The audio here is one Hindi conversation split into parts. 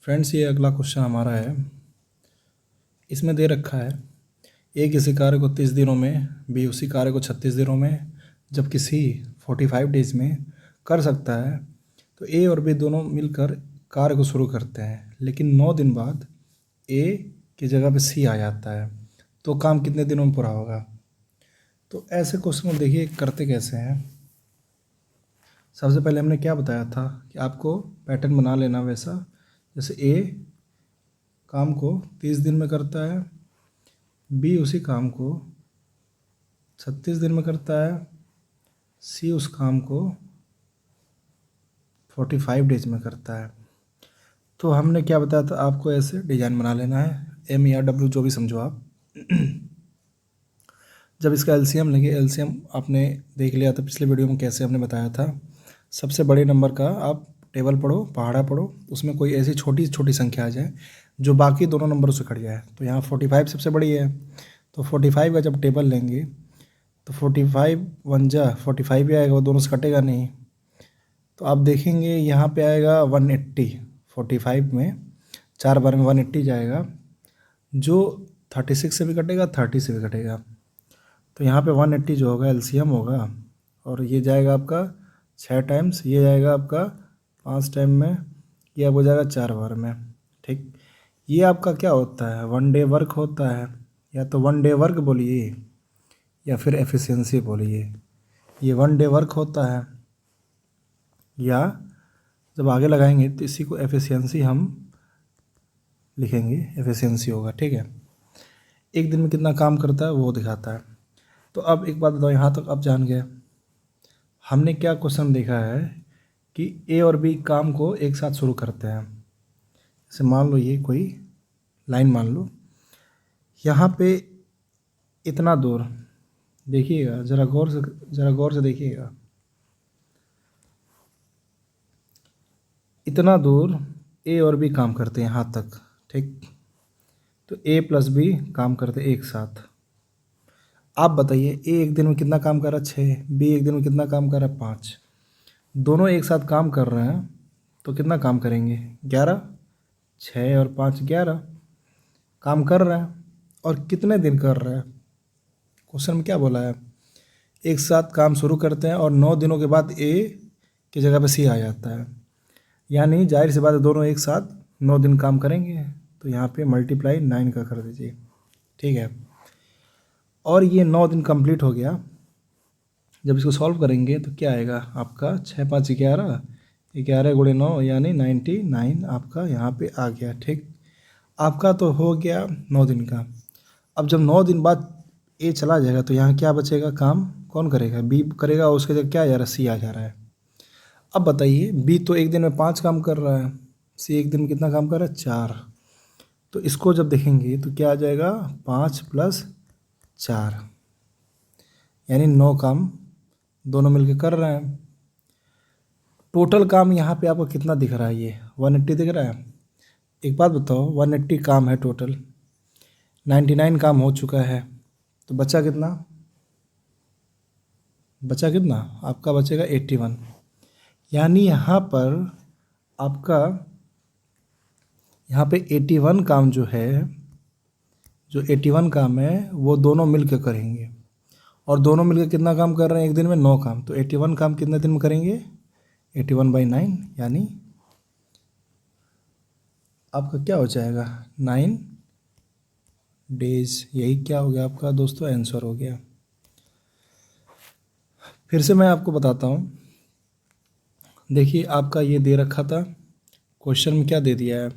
फ्रेंड्स, ये अगला क्वेश्चन हमारा है। इसमें दे रखा है ए किसी कार्य को 30 दिनों में, बी उसी कार्य को 36 दिनों में, जब किसी 45 डेज में कर सकता है, तो ए और बी दोनों मिलकर कार्य को शुरू करते हैं, लेकिन 9 दिन बाद ए की जगह पे सी आ जाता है, तो काम कितने दिनों में पूरा होगा। तो ऐसे क्वेश्चन को देखिए करते कैसे हैं। सबसे पहले हमने क्या बताया था कि आपको पैटर्न बना लेना वैसा, जैसे ए काम को 30 दिन में करता है, बी उसी काम को 36 दिन में करता है, सी उस काम को 45 डेज में करता है। तो हमने क्या बताया था, आपको ऐसे डिज़ाइन बना लेना है, एम या डब्ल्यू जो भी समझो आप। जब इसका एलसीएम लेंगे, एलसीएम आपने देख लिया था पिछले वीडियो में कैसे हमने बताया था। सबसे बड़े नंबर का आप टेबल पढ़ो, पहाड़ा पढ़ो, उसमें कोई ऐसी छोटी छोटी संख्या आ जाए जो बाकी दोनों नंबरों से कट जाए। तो यहाँ 45 सबसे बड़ी है, तो 45 का जब टेबल लेंगे तो 45 वन जा 45 ही आएगा, वो दोनों से कटेगा नहीं। तो आप देखेंगे यहाँ पे आएगा 180, 45 में 4 बार में 180 जाएगा, जो 36 से भी कटेगा, 30 से भी कटेगा। तो यहाँ पे 180 जो होगा एलसीएम होगा, और ये जाएगा आपका 6 टाइम्स, ये जाएगा आपका 5 टाइम में, ये अब हो जाएगा 4 बार में। ठीक, ये आपका क्या होता है, 1 डे वर्क होता है, या तो 1 डे वर्क बोलिए या फिर एफिशिएंसी बोलिए। ये 1 डे वर्क होता है, या जब आगे लगाएंगे तो इसी को एफिशिएंसी हम लिखेंगे, एफिशिएंसी होगा। ठीक है, एक दिन में कितना काम करता है वो दिखाता है। तो अब एक बात बताओ, यहाँ तक आप जान गए। हमने क्या क्वेश्चन देखा है कि ए और बी काम को एक साथ शुरू करते हैं। जैसे मान लो ये कोई लाइन मान लो, यहाँ पे इतना दूर देखिएगा, ज़रा गौर से देखिएगा, इतना दूर ए और बी काम करते हैं यहाँ तक। ठीक, तो ए प्लस बी काम करते हैं एक साथ। आप बताइए, ए एक दिन में कितना काम कर रहा है, 6, बी एक दिन में कितना काम कर रहा है, 5। दोनों एक साथ काम कर रहे हैं तो कितना काम करेंगे, 11। 6 और 5 11 काम कर रहे हैं। और कितने दिन कर रहे हैं, क्वेश्चन में क्या बोला है, एक साथ काम शुरू करते हैं और 9 दिनों के बाद ए की जगह पे सी आ जाता है, यानी जाहिर सी बात है दोनों एक साथ 9 दिन काम करेंगे। तो यहाँ पे मल्टीप्लाई 9 का कर दीजिए। ठीक है, और ये 9 दिन कंप्लीट हो गया। जब इसको सॉल्व करेंगे तो क्या आएगा आपका, 6 5 11, 11 गुणे 9 यानी 99 आपका यहाँ पे आ गया। ठीक, आपका तो हो गया 9 दिन का। अब जब 9 दिन बाद ए चला जाएगा तो यहाँ क्या बचेगा, काम कौन करेगा, बी करेगा, और उसके जगह क्या आ जा रहा है, सी आ जा रहा है। अब बताइए, बी तो एक दिन में 5 काम कर रहा है, सी एक दिन में कितना काम कर रहा है, 4। तो इसको जब देखेंगे तो क्या आ जाएगा, 5 + 4 यानी 9 काम दोनों मिलकर कर रहे हैं। टोटल काम यहाँ पे आपको कितना दिख रहा है, ये 180 दिख रहा है। एक बात बताओ, 180 काम है टोटल, 99 काम हो चुका है, तो बचा कितना, आपका बचेगा 81। यानी यहाँ पर आपका यहाँ पे 81 काम जो है, जो 81 काम है वो दोनों मिलकर करेंगे, और दोनों मिलकर कितना काम कर रहे हैं एक दिन में, 9 काम। तो 81 काम कितने दिन में करेंगे, 81/9 यानी आपका क्या हो जाएगा, 9 डेज। यही क्या हो गया आपका दोस्तों, आंसर हो गया। फिर से मैं आपको बताता हूँ, देखिए आपका ये दे रखा था क्वेश्चन में, क्या दे दिया है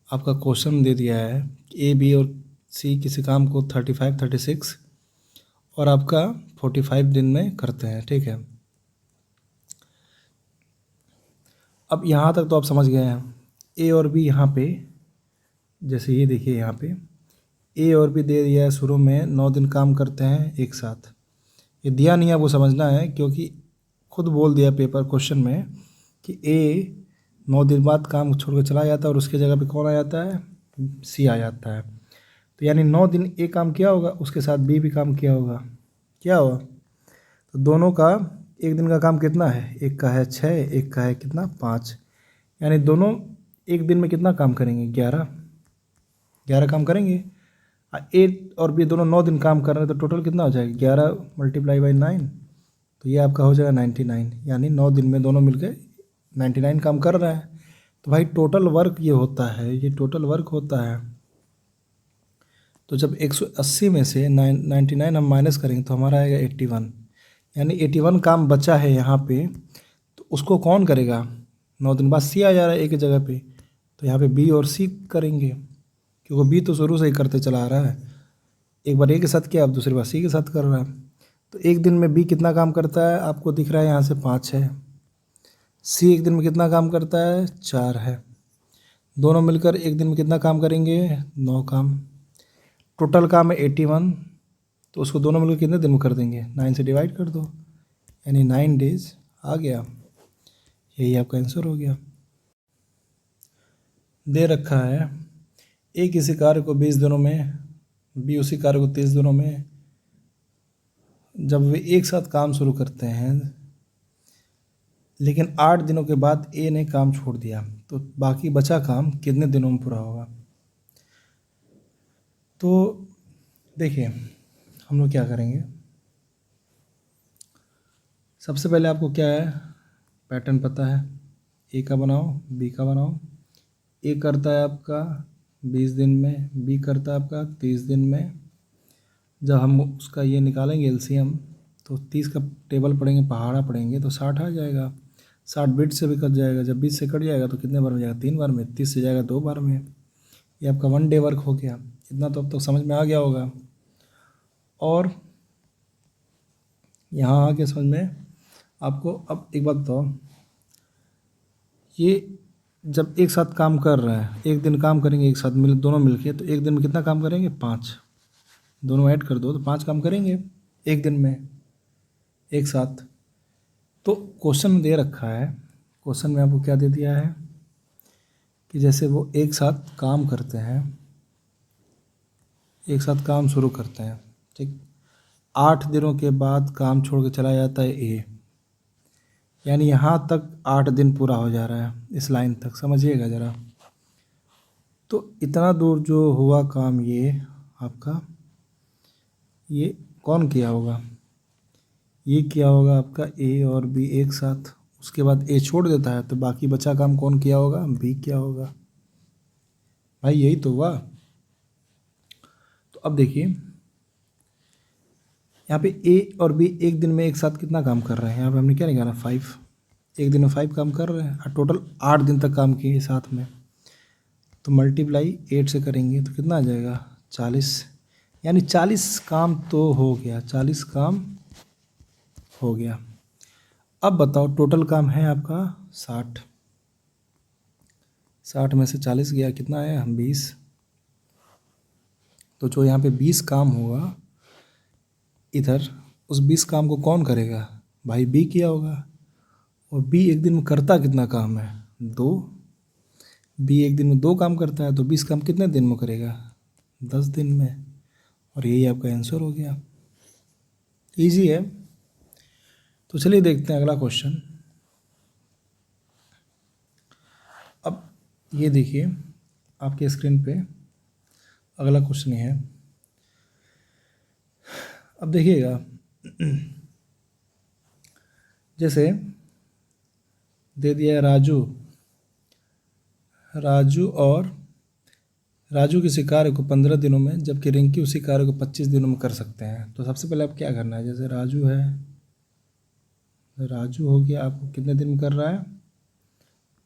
आपका, क्वेश्चन दे दिया है कि ए बी और सी किसी काम को 35 36 और आपका 45 दिन में करते हैं। ठीक है, अब यहाँ तक तो आप समझ गए हैं। ए और बी यहाँ पे, जैसे ये देखिए यहाँ पे ए और बी दे दिया है, शुरू में 9 दिन काम करते हैं एक साथ। ये दिया नहीं है वो समझना है, क्योंकि खुद बोल दिया पेपर क्वेश्चन में कि ए 9 दिन बाद काम छोड़ कर चला जाता है और उसके जगह पे कौन आ जाता है, सी आ जाता है। तो यानी 9 दिन ए काम किया होगा, उसके साथ बी भी काम किया होगा, क्या हुआ, तो दोनों का एक दिन का काम कितना है, एक का है 6, एक का है कितना 5, यानी दोनों एक दिन में कितना काम करेंगे, 11 काम करेंगे। 8 और बी दोनों 9 दिन काम कर रहे हैं, तो टोटल कितना हो जाएगा, 11 मल्टीप्लाई बाई 9, तो ये आपका हो जाएगा 99, यानी 9 दिन में दोनों मिलकर 99 काम कर रहे हैं। तो भाई टोटल वर्क ये होता है, ये टोटल वर्क होता है। तो जब 180 में से 99 हम माइनस करेंगे तो हमारा आएगा 81, यानी 81 काम बचा है यहाँ पे। तो उसको कौन करेगा, 9 दिन बाद सी आ जा रहा है एक जगह पे, तो यहाँ पे बी और सी करेंगे, क्योंकि बी तो शुरू से ही करते चला आ रहा है। एक बार ए के साथ किया, अब दूसरी बार सी के साथ कर रहा है। तो एक दिन में बी कितना काम करता है, आपको दिख रहा है यहाँ से 5 है। सी एक दिन में कितना काम करता है, 4 है। दोनों मिलकर एक दिन में कितना काम करेंगे, 9 काम। टोटल काम है 81, तो उसको दोनों मिलकर कितने दिन में कर देंगे, 9 से डिवाइड कर दो, यानी 9 डेज आ गया। यही आपका आंसर हो गया। दे रखा है ए किसी कार्य को 20 दिनों में, बी उसी कार्य को 30 दिनों में। जब वे एक साथ काम शुरू करते हैं, लेकिन 8 दिनों के बाद ए ने काम छोड़ दिया, तो बाकी बचा काम कितने दिनों में पूरा होगा। तो देखिए हम लोग क्या करेंगे, सबसे पहले आपको क्या है, पैटर्न पता है, ए का बनाओ, बी का बनाओ। ए करता है आपका 20 दिन में, बी करता है आपका 30 दिन में। जब हम उसका ये निकालेंगे एलसीएम, तो 30 का टेबल पढ़ेंगे, पहाड़ा पढ़ेंगे, तो 60 आ जाएगा। 60 बीट से भी कट जाएगा, जब 20 से कट जाएगा तो कितने बार में जाएगा, 3 बार में। 30 से जाएगा 2 बार में। ये आपका 1 डे वर्क हो गया। इतना तो अब तक समझ में आ गया होगा। और यहाँ आके समझ में आपको, अब एक बात बताओ, ये जब एक साथ काम कर रहा है, एक दिन काम करेंगे एक साथ दोनों मिलके, तो एक दिन में कितना काम करेंगे, 5। दोनों ऐड कर दो तो 5 काम करेंगे एक दिन में एक साथ। तो क्वेश्चन में दे रखा है, क्वेश्चन में आपको क्या दे दिया है कि जैसे वो एक साथ काम करते हैं, एक साथ काम शुरू करते हैं, ठीक, 8 दिनों के बाद काम छोड़ के चला जाता है ए, यानी यहाँ तक 8 दिन पूरा हो जा रहा है, इस लाइन तक समझिएगा ज़रा। तो इतना दूर जो हुआ काम, ये आपका, ये कौन किया होगा, ये किया होगा आपका ए और बी एक साथ। उसके बाद ए छोड़ देता है, तो बाकी बचा काम कौन किया होगा, बी किया होगा। भाई यही तो हुआ। तो अब देखिए यहाँ पे ए और बी एक दिन में एक साथ कितना काम कर रहे हैं, यहाँ पे हमने क्या निकाला, 5। एक दिन में 5 काम कर रहे हैं, और टोटल 8 दिन तक काम किए साथ में। तो मल्टीप्लाई 8 से करेंगे तो कितना आ जाएगा, 40, यानी 40 काम तो हो गया, 40 काम हो गया। अब बताओ टोटल काम है आपका 60, 60 में से 40 गया, कितना आया, 20। तो जो यहाँ पे 20 काम होगा इधर, उस 20 काम को कौन करेगा, भाई बी किया होगा। और बी एक दिन में करता कितना काम है, 2। बी एक दिन में 2 काम करता है, तो 20 काम कितने दिन में करेगा, 10 दिन में। और यही आपका आंसर हो गया। इजी है। तो चलिए देखते हैं अगला क्वेश्चन। अब ये देखिए आपके स्क्रीन पे अगला क्वेश्चन है। अब देखिएगा, जैसे दे दिया है राजू किसी कार्य को 15 दिनों में, जबकि रिंकी उसी कार्य को 25 दिनों में कर सकते हैं। तो सबसे पहले आप क्या करना है, जैसे राजू है, राजू हो गया, आपको कितने दिन में कर रहा है,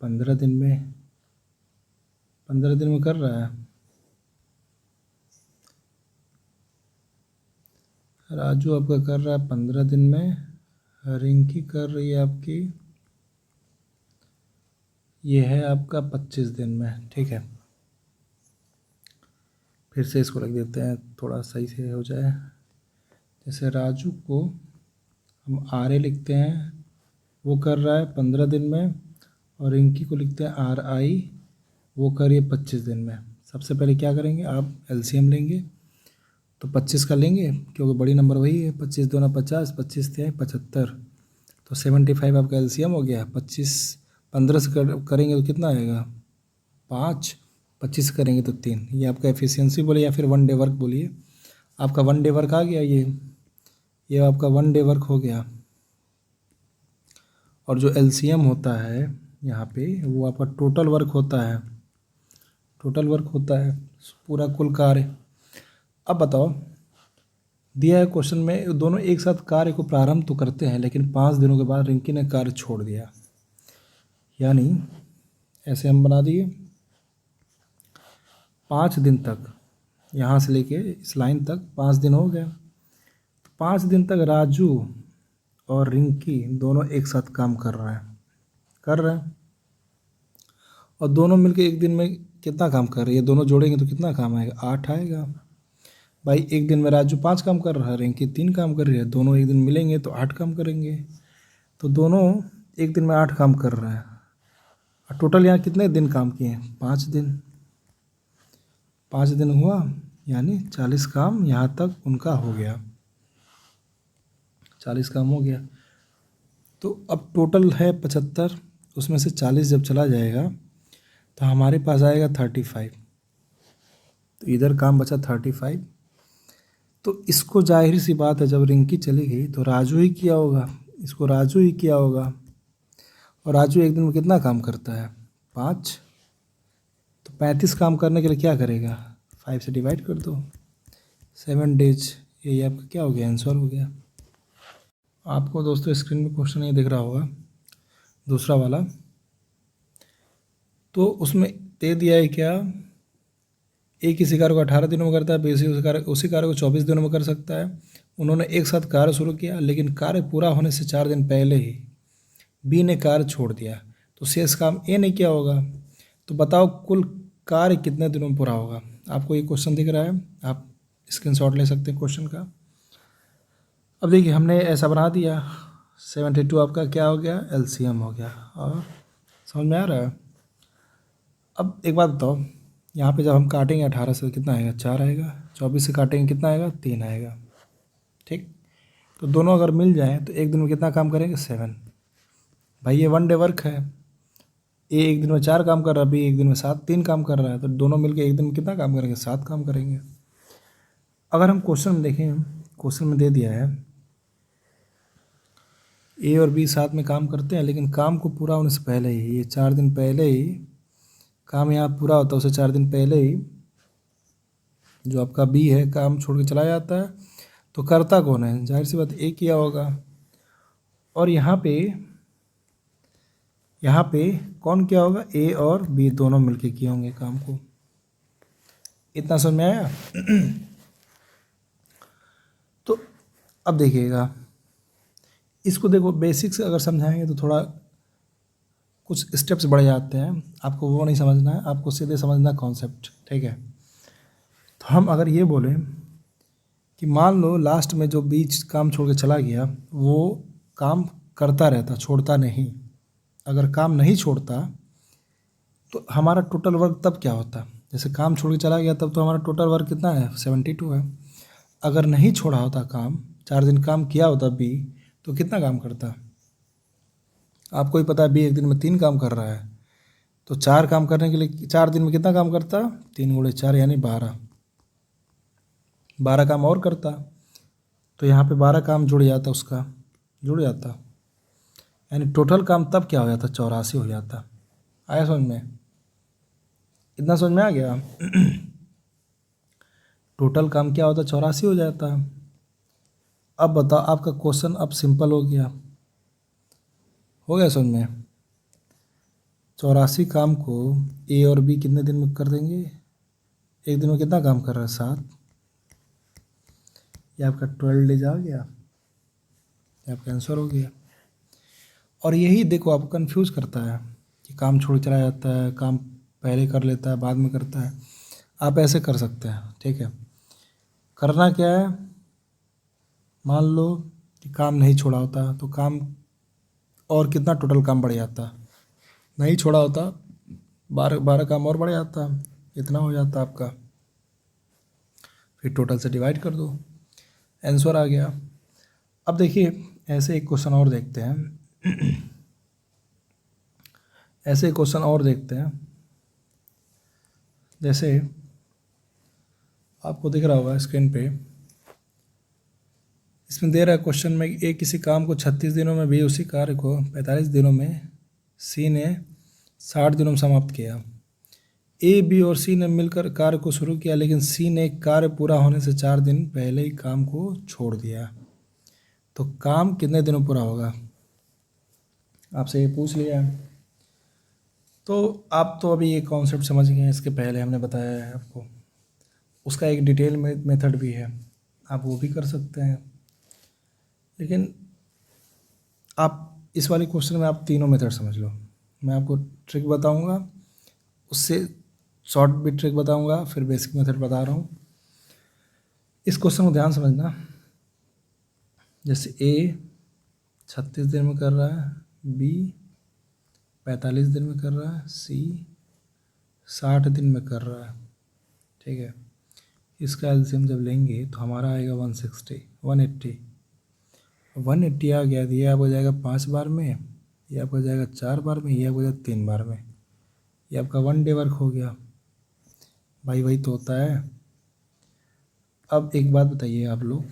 15 दिन में, 15 दिन में कर रहा है। राजू आपका कर रहा है 15 दिन में, रिंकी कर रही है आपकी, ये है आपका 25 दिन में, ठीक है। फिर से इसको रख देते हैं, थोड़ा सही से हो जाए। जैसे राजू को हम RA लिखते हैं, वो कर रहा है 15 दिन में, और रिंकी को लिखते हैं RI, वो कर रही है 25 दिन में। सबसे पहले क्या करेंगे, आप LCM लेंगे, तो 25 का लेंगे, क्योंकि बड़ी नंबर वही है, 25 दूना 50, 25 थे 75, तो 75 आपका LCM हो गया। 25 15 से करेंगे तो कितना आएगा, 5, 25 करेंगे तो 3। ये आपका एफिशिएंसी बोलिए या फिर वन डे वर्क बोलिए। आपका वन डे वर्क आ गया, ये आपका वन डे वर्क हो गया। और जो एलसीएम होता है यहाँ पे वो आपका टोटल वर्क होता है, टोटल वर्क होता है पूरा कुल कार्य। अब बताओ, दिया है क्वेश्चन में दोनों एक साथ कार्य को प्रारंभ तो करते हैं लेकिन 5 दिनों के बाद रिंकी ने कार्य छोड़ दिया। यानी ऐसे हम बना दिए 5 दिन तक, यहाँ से लेके इस लाइन तक 5 दिन हो गया। तो 5 दिन तक राजू और रिंकी दोनों एक साथ काम कर रहे हैं और दोनों मिलके एक दिन में कितना काम कर रहे हैं, ये दोनों जोड़ेंगे तो कितना काम आएगा, 8 आएगा। भाई एक दिन में राजू 5 काम कर रहा है, रिंकी 3 काम कर रही है, दोनों एक दिन मिलेंगे तो 8 काम करेंगे। तो दोनों एक दिन में 8 काम कर रहे हैं और टोटल यहाँ कितने दिन काम किए हैं, 5 दिन। 5 दिन हुआ यानी 40 काम यहाँ तक उनका हो गया, 40 काम हो गया। तो अब टोटल है 75, उसमें से 40 जब चला जाएगा तो हमारे पास आएगा 35। तो इधर काम बचा 35। तो इसको जाहिर सी बात है जब रिंकी चली गई तो राजू ही किया होगा, इसको राजू ही किया होगा। और राजू एक दिन में कितना काम करता है, 5। तो 35 काम करने के लिए क्या करेगा, 5 से डिवाइड कर दो, 7 डेज। ये आपका क्या हो गया, आंसर हो गया। आपको दोस्तों स्क्रीन में क्वेश्चन ये दिख रहा होगा दूसरा वाला। तो उसमें दे दिया है क्या, एक ही कार्य को 18 दिनों में करता है, उसी कार्य को 24 दिनों में कर सकता है। उन्होंने एक साथ कार्य शुरू किया लेकिन कार्य पूरा होने से 4 दिन पहले ही बी ने कार्य छोड़ दिया, तो शेष काम ए ने किया होगा। तो बताओ कुल कार्य कितने दिनों में पूरा होगा। आपको ये क्वेश्चन दिख रहा है, आप स्क्रीनशॉट ले सकते हैं क्वेश्चन का। अब देखिए हमने ऐसा बना दिया, 72 आपका क्या हो गया, एलसीएम हो गया। और समझ में आ रहा है। अब एक बात बताओ, यहाँ पे जब हम काटेंगे 18 से कितना आएगा, 4 आएगा। 24 से काटेंगे कितना आएगा, 3 आएगा। ठीक, तो दोनों अगर मिल जाएँ तो एक दिन में कितना काम करेंगे, 7। भाई ये वन डे वर्क है, ए एक दिन में 4 काम कर रहा है, बी एक दिन में 3 काम कर रहा है। तो दोनों मिलकर एक दिन में कितना काम करेंगे, 7 काम करेंगे। अगर हम क्वेश्चन में देखें, क्वेश्चन में दे दिया है ए और बी साथ में काम करते हैं लेकिन काम को पूरा होने से पहले ही, ये 4 दिन पहले ही काम यहाँ पूरा होता है, उसे 4 दिन पहले ही जो आपका बी है काम छोड़ के चला जाता है। तो करता कौन है, जाहिर सी बात ए किया होगा। और यहाँ पे कौन किया होगा, ए और बी दोनों मिलके किए होंगे काम को। इतना समझ में आया। तो अब देखिएगा इसको, देखो बेसिक से अगर समझाएंगे तो थोड़ा कुछ स्टेप्स बढ़ जाते हैं, आपको वो नहीं समझना है, आपको सीधे समझना कॉन्सेप्ट। ठीक है, तो हम अगर ये बोलें कि मान लो लास्ट में जो बीच काम छोड़ के चला गया वो काम करता रहता, छोड़ता नहीं। अगर काम नहीं छोड़ता तो हमारा टोटल वर्क तब क्या होता, जैसे काम छोड़ के चला गया तब तो हमारा टोटल वर्क कितना है, 72 है। अगर नहीं छोड़ा होता काम, 4 दिन काम किया होता बी, तो कितना काम करता। आपको ही पता है बी एक दिन में 3 काम कर रहा है, तो 4 काम करने के लिए 4 दिन में कितना काम करता, 3 गुणे 4 यानी 12 काम और करता। तो यहाँ पे 12 काम जुड़ जाता, उसका जुड़ जाता, यानी टोटल काम तब क्या हो जाता, 84 हो जाता। आया समझ में, इतना समझ में आ गया। टोटल काम क्या होता, 84 हो जाता। अब बताओ, आपका क्वेश्चन अब सिंपल हो गया समझ में। 84 काम को ए और बी कितने दिन में कर देंगे, एक दिन में कितना काम कर रहा है, 7। ये आपका 12 डेज आ गया, ये आपका आंसर हो गया। और यही देखो आपको कंफ्यूज करता है कि काम छोड़ चला जाता है, काम पहले कर लेता है बाद में करता है। आप ऐसे कर सकते हैं, ठीक है। करना क्या है, मान लो कि काम नहीं छोड़ा होता तो काम और कितना टोटल काम बढ़ जाता, नहीं छोड़ा होता 12 काम और बढ़ जाता, इतना हो जाता आपका। फिर टोटल से डिवाइड कर दो, आंसर आ गया। अब देखिए ऐसे एक क्वेश्चन और देखते हैं। ऐसे क्वेश्चन और देखते हैं। जैसे आपको दिख रहा होगा स्क्रीन पे, इसमें दे रहा है क्वेश्चन में ए किसी काम को 36 दिनों में, बी उसी कार्य को 45 दिनों में, सी ने 60 दिनों में समाप्त किया। ए, बी और सी ने मिलकर कार्य को शुरू किया, लेकिन सी ने कार्य पूरा होने से 4 दिन पहले ही काम को छोड़ दिया। तो काम कितने दिनों पूरा होगा, आपसे ये पूछ लिया। तो आप तो अभी ये कॉन्सेप्ट समझ गए हैं, इसके पहले हमने बताया है आपको। उसका एक डिटेल मेथड भी है, आप वो भी कर सकते हैं। लेकिन आप इस वाले क्वेश्चन में आप तीनों मेथड समझ लो। मैं आपको ट्रिक बताऊंगा, उससे शॉर्ट भी ट्रिक बताऊंगा, फिर बेसिक मेथड बता रहा हूँ। इस क्वेश्चन को ध्यान समझना। जैसे ए 36 दिन में कर रहा है, बी 45 दिन में कर रहा है, सी 60 दिन में कर रहा है, ठीक है। इसका एलसीएम जब लेंगे तो हमारा आएगा 180 आ गया। तो ये आपको हो जाएगा 5 बार में, ये आपको हो जाएगा 4 बार में, ये आपको हो जाएगा 3 बार में। ये आपका 1 डे वर्क हो गया भाई, वही तो होता है। अब एक बात बताइए आप लोग,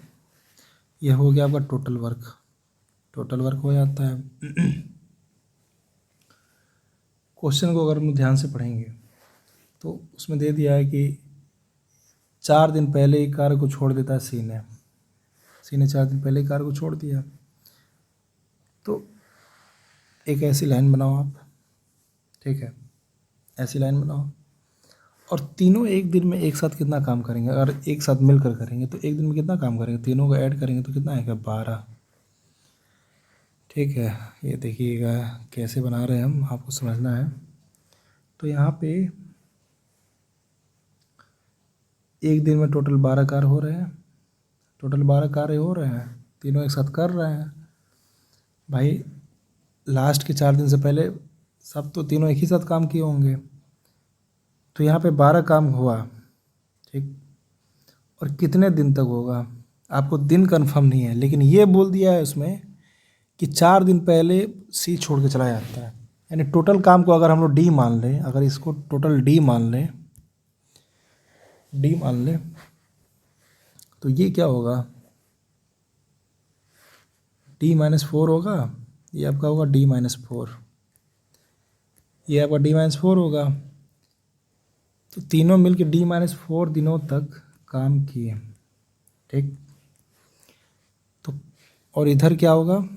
ये हो गया आपका टोटल वर्क हो जाता है। क्वेश्चन को अगर हम ध्यान से पढ़ेंगे तो उसमें दे दिया है कि 4 दिन पहले ही कार्य को छोड़ देता है सी ने 4 दिन पहले ही कार्य को छोड़ दिया। तो एक ऐसी लाइन बनाओ आप, ठीक है, ऐसी लाइन बनाओ, और तीनों एक दिन में एक साथ कितना काम करेंगे। अगर एक साथ मिलकर करेंगे तो एक दिन में कितना काम करेंगे, तीनों को ऐड करेंगे तो कितना आएगा, 12, ठीक है। ये देखिएगा कैसे बना रहे हैं हम, आपको समझना है। तो यहाँ पे एक दिन में टोटल 12 कार्य हो रहे हैं, तीनों एक साथ कर रहे हैं भाई। लास्ट के 4 दिन से पहले सब तो तीनों एक ही साथ काम किए होंगे, तो यहाँ पे 12 काम हुआ, ठीक। और कितने दिन तक होगा, आपको दिन कंफर्म नहीं है, लेकिन ये बोल दिया है उसमें कि 4 दिन पहले सी छोड़ के चला जाता है। यानी टोटल काम को अगर हम लोग डी मान लें, अगर इसको टोटल डी मान लें, तो ये क्या होगा, D-4 होगा, ये आपका होगा D-4, ये आपका D-4 होगा। तो तीनों मिलके D-4 दिनों तक काम किए, ठीक। तो और इधर क्या होगा,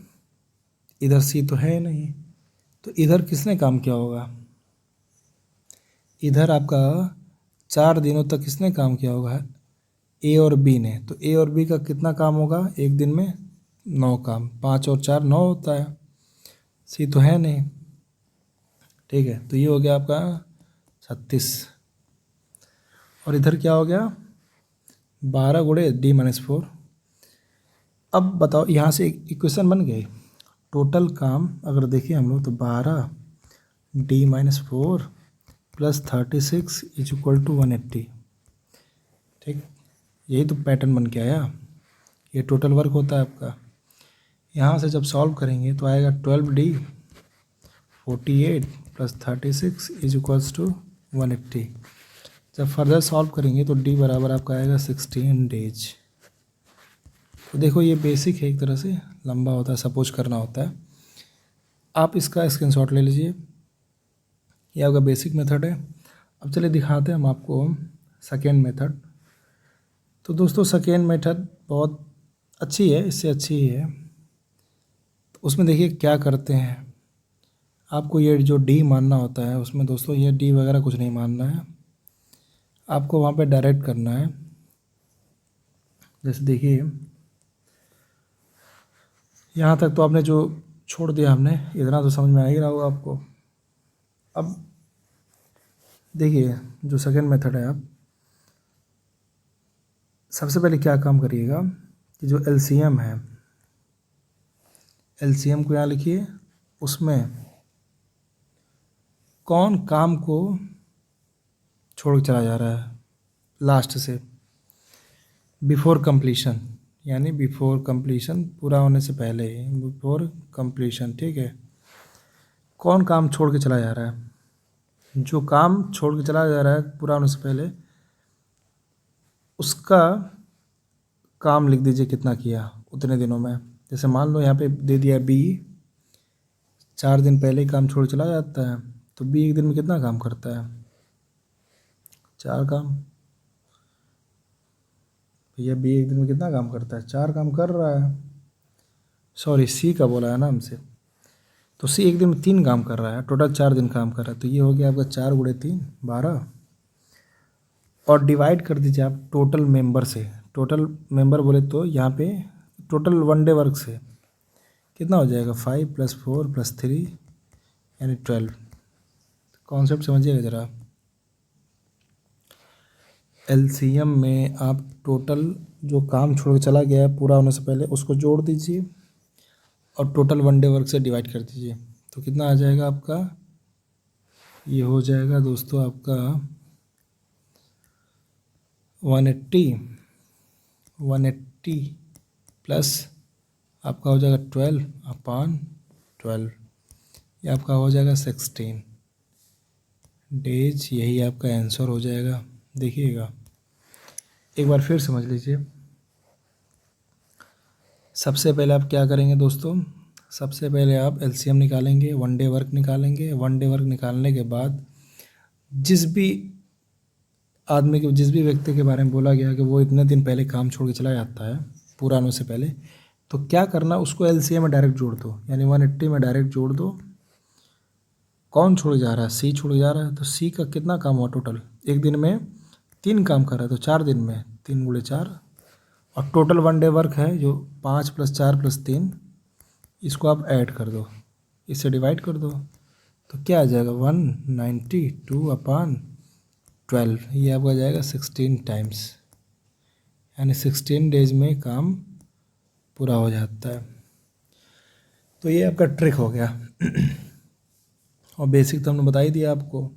इधर सी तो है नहीं, तो इधर किसने काम किया होगा, इधर आपका 4 दिनों तक किसने काम किया होगा, ए और बी ने। तो ए और बी का कितना काम होगा एक दिन में, 9 काम, 5 और 4 9 होता है, सी तो है नहीं, ठीक है। तो ये हो गया आपका 36, और इधर क्या हो गया 12 गुणे D-4। अब बताओ, यहाँ से एक इक्वेशन बन गई। टोटल काम अगर देखिए हम लोग तो 12 D-4 plus 36 is equal to 180, ठीक। यही तो पैटर्न बन के आया, ये टोटल वर्क होता है आपका। यहाँ से जब सॉल्व करेंगे तो आएगा 12D 48 plus 36 is equals to 180। जब फर्दर सॉल्व करेंगे तो D बराबर आपका आएगा 16 डेज। तो देखो ये बेसिक है, एक तरह से लंबा होता है, सपोज करना होता है। आप इसका स्क्रीनशॉट ले लीजिए, ये आपका बेसिक मेथड है। अब चलिए दिखाते हैं हम आपको सेकेंड मेथड। तो दोस्तों सेकेंड मेथड बहुत अच्छी है, इससे अच्छी ही है। तो उसमें देखिए क्या करते हैं, आपको ये जो D मानना होता है उसमें दोस्तों ये D वगैरह कुछ नहीं मानना है, आपको वहाँ पे डायरेक्ट करना है। जैसे देखिए यहाँ तक तो आपने जो छोड़ दिया हमने, इतना तो समझ में आ ही रहा होगा आपको। अब देखिए जो सेकेंड मेथड है, आप सबसे पहले क्या काम करिएगा कि जो LCM है, LCM को यहाँ लिखिए, उसमें कौन काम को छोड़ के चला जा रहा है लास्ट से, बिफोर कंप्लीशन, यानी बिफोर कंप्लीशन पूरा होने से पहले ही, बिफोर कंप्लीशन, ठीक है। कौन काम छोड़ के चला जा रहा है, जो काम छोड़ के चला जा रहा है पूरा होने से पहले, उसका काम लिख दीजिए कितना किया उतने दिनों में। जैसे मान लो यहाँ पे दे दिया बी 4 दिन पहले ही काम छोड़ के चला जाता है, तो बी एक दिन में कितना काम करता है? 4 काम। भैया बी एक दिन में कितना काम करता है? 4 काम कर रहा है। सॉरी, सी का बोला है ना हमसे। तो सी एक दिन में 3 काम कर रहा है, टोटल 4 दिन काम कर रहा है। तो ये हो गया आपका 4 गुणे 3 12। और डिवाइड कर दीजिए आप टोटल मेंबर से। टोटल मेंबर बोले तो यहाँ पे टोटल 1 डे वर्क से कितना हो जाएगा? 5 + 4 + 3 यानी 12। कॉन्सेप्ट समझिएगा ज़रा। एलसीएम में आप टोटल जो काम छोड़ के चला गया है पूरा होने से पहले उसको जोड़ दीजिए और टोटल 1 डे वर्क से डिवाइड कर दीजिए। तो कितना आ जाएगा आपका? ये हो जाएगा दोस्तों आपका 180 प्लस आपका हो जाएगा 12/12। ये आपका हो जाएगा 16 डेज। यही आपका आंसर हो जाएगा। देखिएगा एक बार फिर समझ लीजिए। सबसे पहले आप क्या करेंगे दोस्तों? सबसे पहले आप एलसीएम निकालेंगे, 1 डे वर्क निकालेंगे। 1 डे वर्क निकालने के बाद जिस भी आदमी के, जिस भी व्यक्ति के बारे में बोला गया कि वो इतने दिन पहले काम छोड़ के चला जाता है पूरा होने से पहले, तो क्या करना, उसको एलसीएम में डायरेक्ट जोड़ दो, यानी 180 में डायरेक्ट जोड़ दो। कौन छोड़ जा रहा है? सी छोड़ जा रहा है। तो सी का कितना काम हुआ टोटल? एक दिन में 3 काम कर रहा है, तो 4 दिन में 3 गुणे 4। और टोटल 1 डे वर्क है जो 5 + 4 + 3, इसको आप ऐड कर दो, इससे डिवाइड कर दो। तो क्या आ जाएगा? 192/12। ये आपका जाएगा 16 टाइम्स, यानी 16 डेज में काम पूरा हो जाता है। तो ये आपका ट्रिक हो गया। और बेसिक तो हमने बता ही दिया आपको।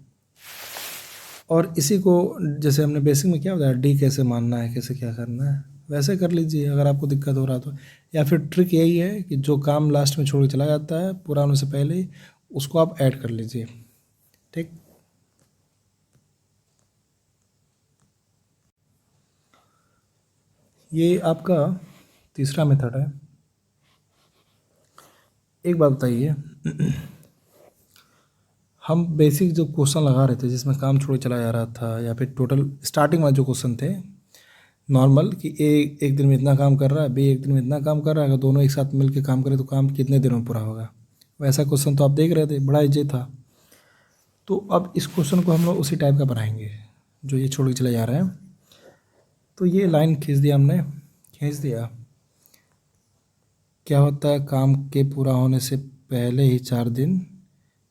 और इसी को जैसे हमने बेसिक में क्या बताया, डी कैसे मानना है, कैसे क्या करना है, वैसे कर लीजिए अगर आपको दिक्कत हो रहा तो। या फिर ट्रिक यही है कि जो काम लास्ट में छोड़ के चला जाता है पूरा होने से पहले ही, उसको आप ऐड कर लीजिए। ठीक। ये आपका तीसरा मेथड है। एक बात बताइए, हम बेसिक जो क्वेश्चन लगा रहे थे जिसमें काम छोड़ के चला जा रहा था, या फिर टोटल स्टार्टिंग वाले जो क्वेश्चन थे नॉर्मल, कि ए एक दिन में इतना काम कर रहा है, बी एक दिन में इतना काम कर रहा है, अगर दोनों एक साथ मिलकर काम करें तो काम कितने दिनों में पूरा होगा, वैसा क्वेश्चन तो आप देख रहे थे, बड़ा इजी था। तो अब इस क्वेश्चन को हम लोग उसी टाइप का बनाएंगे जो ये छोड़ के चले जा रहे हैं। तो ये लाइन खींच दिया हमने, खींच दिया। क्या होता है, काम के पूरा होने से पहले ही 4 दिन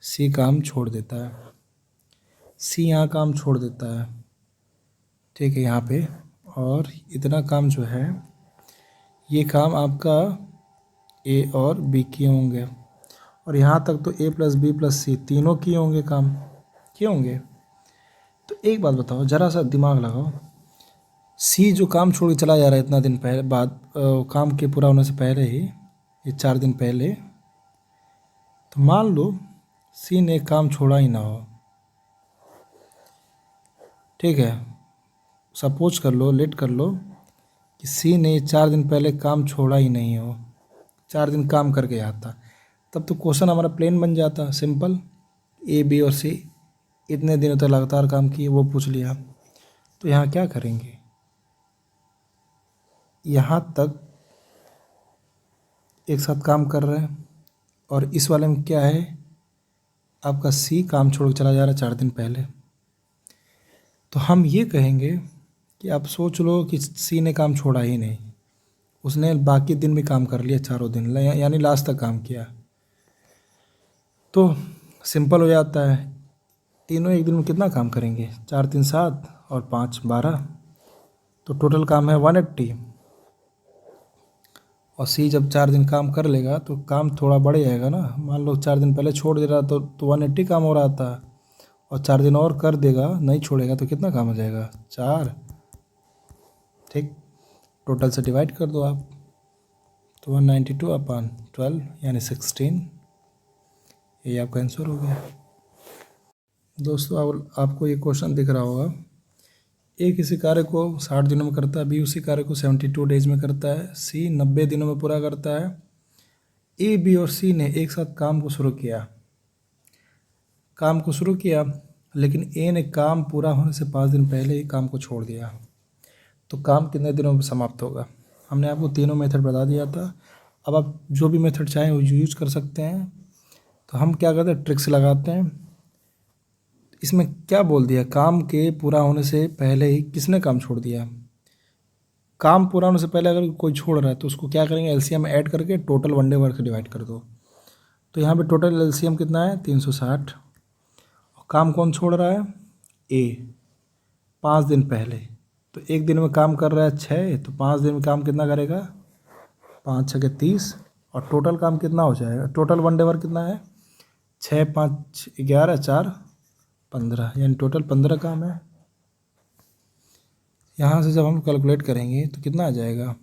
सी काम छोड़ देता है। सी यहाँ काम छोड़ देता है, ठीक है, यहाँ पे। और इतना काम जो है, ये काम आपका ए और बी किए होंगे, और यहाँ तक तो ए + बी + सी तीनों किए होंगे, काम किए होंगे। तो एक बात बताओ, ज़रा सा दिमाग लगाओ, सी जो काम छोड़ के चला जा रहा है इतना दिन पहले बाद, काम के पूरा होने से पहले ही, ये 4 दिन पहले, तो मान लो सी ने काम छोड़ा ही ना हो, ठीक है, सपोज कर लो, लेट कर लो कि सी ने 4 दिन पहले काम छोड़ा ही नहीं हो, 4 दिन काम करके आता, तब तो क्वेश्चन हमारा प्लेन बन जाता, सिंपल। ए बी और सी इतने दिनों तक लगातार काम किए, वो पूछ लिया। तो यहाँ क्या करेंगे, यहाँ तक एक साथ काम कर रहे हैं, और इस वाले में क्या है, आपका सी काम छोड़ के चला जा रहा है 4 दिन पहले। तो हम ये कहेंगे कि आप सोच लो कि सी ने काम छोड़ा ही नहीं, उसने बाकी दिन भी काम कर लिया, चारों दिन, यानी लास्ट तक काम किया। तो सिंपल हो जाता है, तीनों एक दिन में कितना काम करेंगे, 4 3 7 और 5 12, तो टोटल काम है 180। और सी जब 4 दिन काम कर लेगा तो काम थोड़ा बढ़ जाएगा ना, मान लो 4 दिन पहले छोड़ दे रहा तो 180 काम हो रहा था, और 4 दिन और कर देगा, नहीं छोड़ेगा तो कितना काम हो जाएगा, 4। ठीक, टोटल से डिवाइड कर दो आप, तो 192/12 यानी 16। ये आपका आंसर हो गया। दोस्तों आपको ये क्वेश्चन दिख रहा होगा, ए किसी कार्य को 60 दिनों में करता है, बी उसी कार्य को 72 डेज में करता है, सी 90 दिनों में पूरा करता है। ए, बी और सी ने एक साथ काम को शुरू किया, लेकिन ए ने काम पूरा होने से 5 दिन पहले ही काम को छोड़ दिया, तो काम कितने दिनों में समाप्त होगा। हमने आपको तीनों मेथड बता दिया था। अब आप जो भी मेथड चाहें वो यूज कर सकते हैं। तो हम क्या करते हैं, ट्रिक्स लगाते हैं। इसमें क्या बोल दिया, काम के पूरा होने से पहले ही किसने काम छोड़ दिया। काम पूरा होने से पहले अगर कोई छोड़ रहा है तो उसको क्या करेंगे, एलसीएम ऐड करके total one day work divide कर दो। तो यहाँ पे टोटल एलसीएम कितना है, 360। और काम कौन छोड़ रहा है, ए, 5 दिन पहले। तो एक दिन में काम कर रहा है 6, तो 5 दिन में काम कितना करेगा, 5 6 के 30। और टोटल काम कितना हो जाएगा, टोटल वन डे वर्क कितना है, 6 5 11 4 15, यानी टोटल 15 काम है। यहाँ से जब हम कैलकुलेट करेंगे तो कितना आ जाएगा,